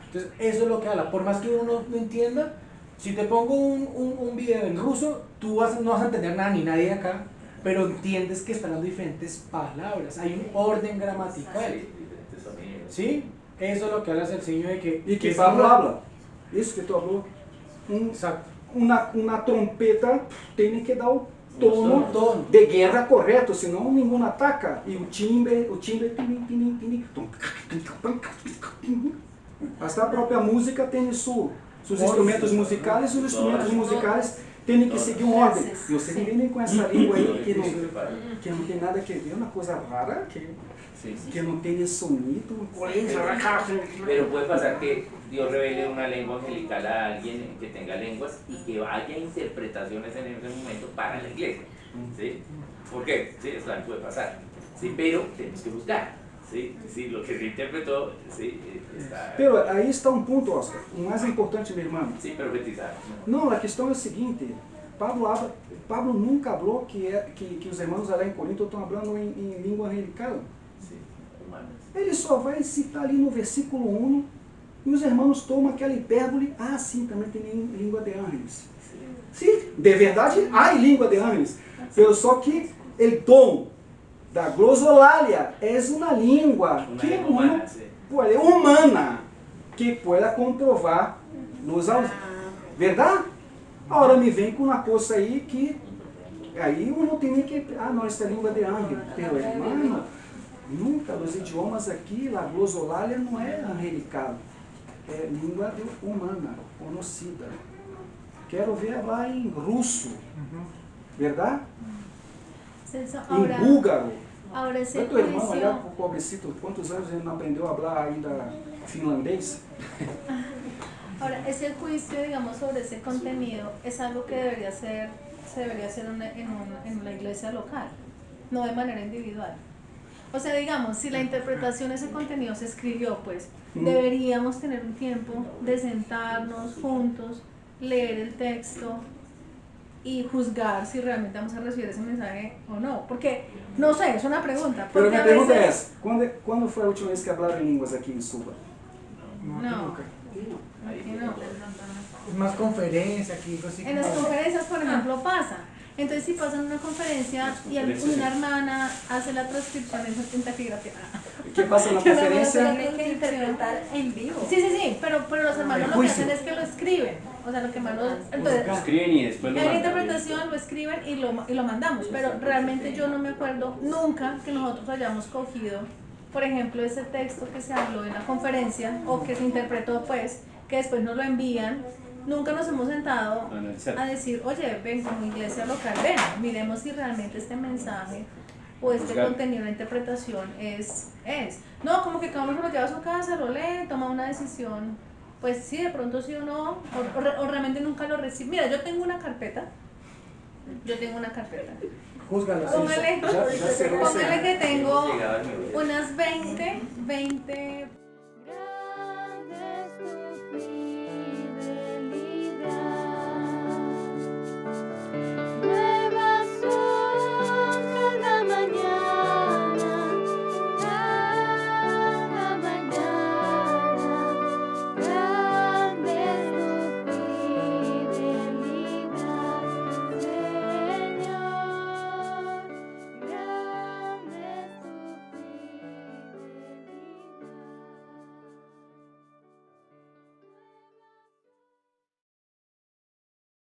Entonces, eso es lo que habla. Por más que uno no entienda, si te pongo un video en ruso, tú no vas a entender nada ni nadie acá, pero entiendes que están dando diferentes palabras. Hay un orden gramatical. ¿Sí? Eso es lo que habla el Señor de que... E que Pablo habla. Isso que tu falou. Exacto. Uma trompeta tem que dar o tono Tono. de guerra correto, senão ninguém ataca. E o timbre, tinim, tinim, tinim, tum, hasta a própria música tem seus instrumentos musicais, e os instrumentos musicais têm que seguir uma ordem. E vocês me vêm com essa língua aí que não tem nada a ver, uma coisa rara, que não tem sonido. Pero puede pasar que Dios revele una lengua angelical a alguien que tenga lenguas y que haya interpretaciones en ese momento para la iglesia. ¿Sí? ¿Por qué? Sí, eso también puede pasar. ¿Sí? Pero tenemos que buscar. ¿Sí? Sí, lo que se interpretó, sí, está... Pero aí está um ponto, Oscar, o mais importante, meu irmão. Sí, profetizar. Não, a questão é o seguinte, Pablo nunca falou que os irmãos lá em Corinto estão falando em língua angelical. Sí, humanas. Ele só vai citar ali no versículo 1 e os irmãos tomam aquela hipérbole, sim, também tem língua de ángeles. Sim, de verdade há língua de ángeles, pero só que o dom da glosolalia é uma língua que humana, que pueda comprovar nos autos. Verdade? Agora me vem com uma coisa aí que aí uno tem que, não, esta é língua de ángel, pero hermano, nunca os idiomas aqui, a glosolalia não é angelical, é língua humana, conhecida. Quero ver lá em russo, verdade? Em búlgaro. Ahora ese Tu irmão, juicio, olha o pobrecito, quantos anos ele não aprendeu a falar ainda finlandês? ahora ese juicio, digamos, sobre ese contenido es algo que se debería hacer en la iglesia local, no de manera individual. O sea, digamos, si la interpretación de ese contenido se escribió, pues deberíamos tener un tiempo de sentarnos juntos, leer el texto y juzgar si realmente vamos a recibir ese mensaje o no. Porque, no sé, es una pregunta. Pero Porque minha a pergunta é veces... essa, quando foi a última vez que falaram em línguas aqui em Suba? No, aquí no. Es más conferencia aquí, así En las conferencias, por ejemplo, pasa. Entonces, si pasa en una conferencia y una hermana hace la transcripción en taquigrafía. O que passa na conferência? Tienen que interpretar en vivo. Sí, pero los hermanos lo que hacen es que lo escriben. O sea, lo que hermanos... Entonces, Lo escriben y después lo en la mandan. interpretación lo escriben y lo mandamos. Pero realmente yo no me acuerdo nunca que nosotros hayamos cogido, por ejemplo, ese texto que se habló en la conferencia o que se interpretó, pues, que después nos lo envían. Nunca nos hemos sentado a decir, oye, ven como iglesia local, ven, miremos si realmente este mensaje o este contenido de interpretación es. No, como que cada uno se lo lleva a su casa, lo lee, toma una decisión, pues sí, de pronto sí o no, o realmente nunca lo recibe. Mira, yo tengo una carpeta. Júzgalo. Póngale Já cerrou que tengo Llegaba al nivel. unas 20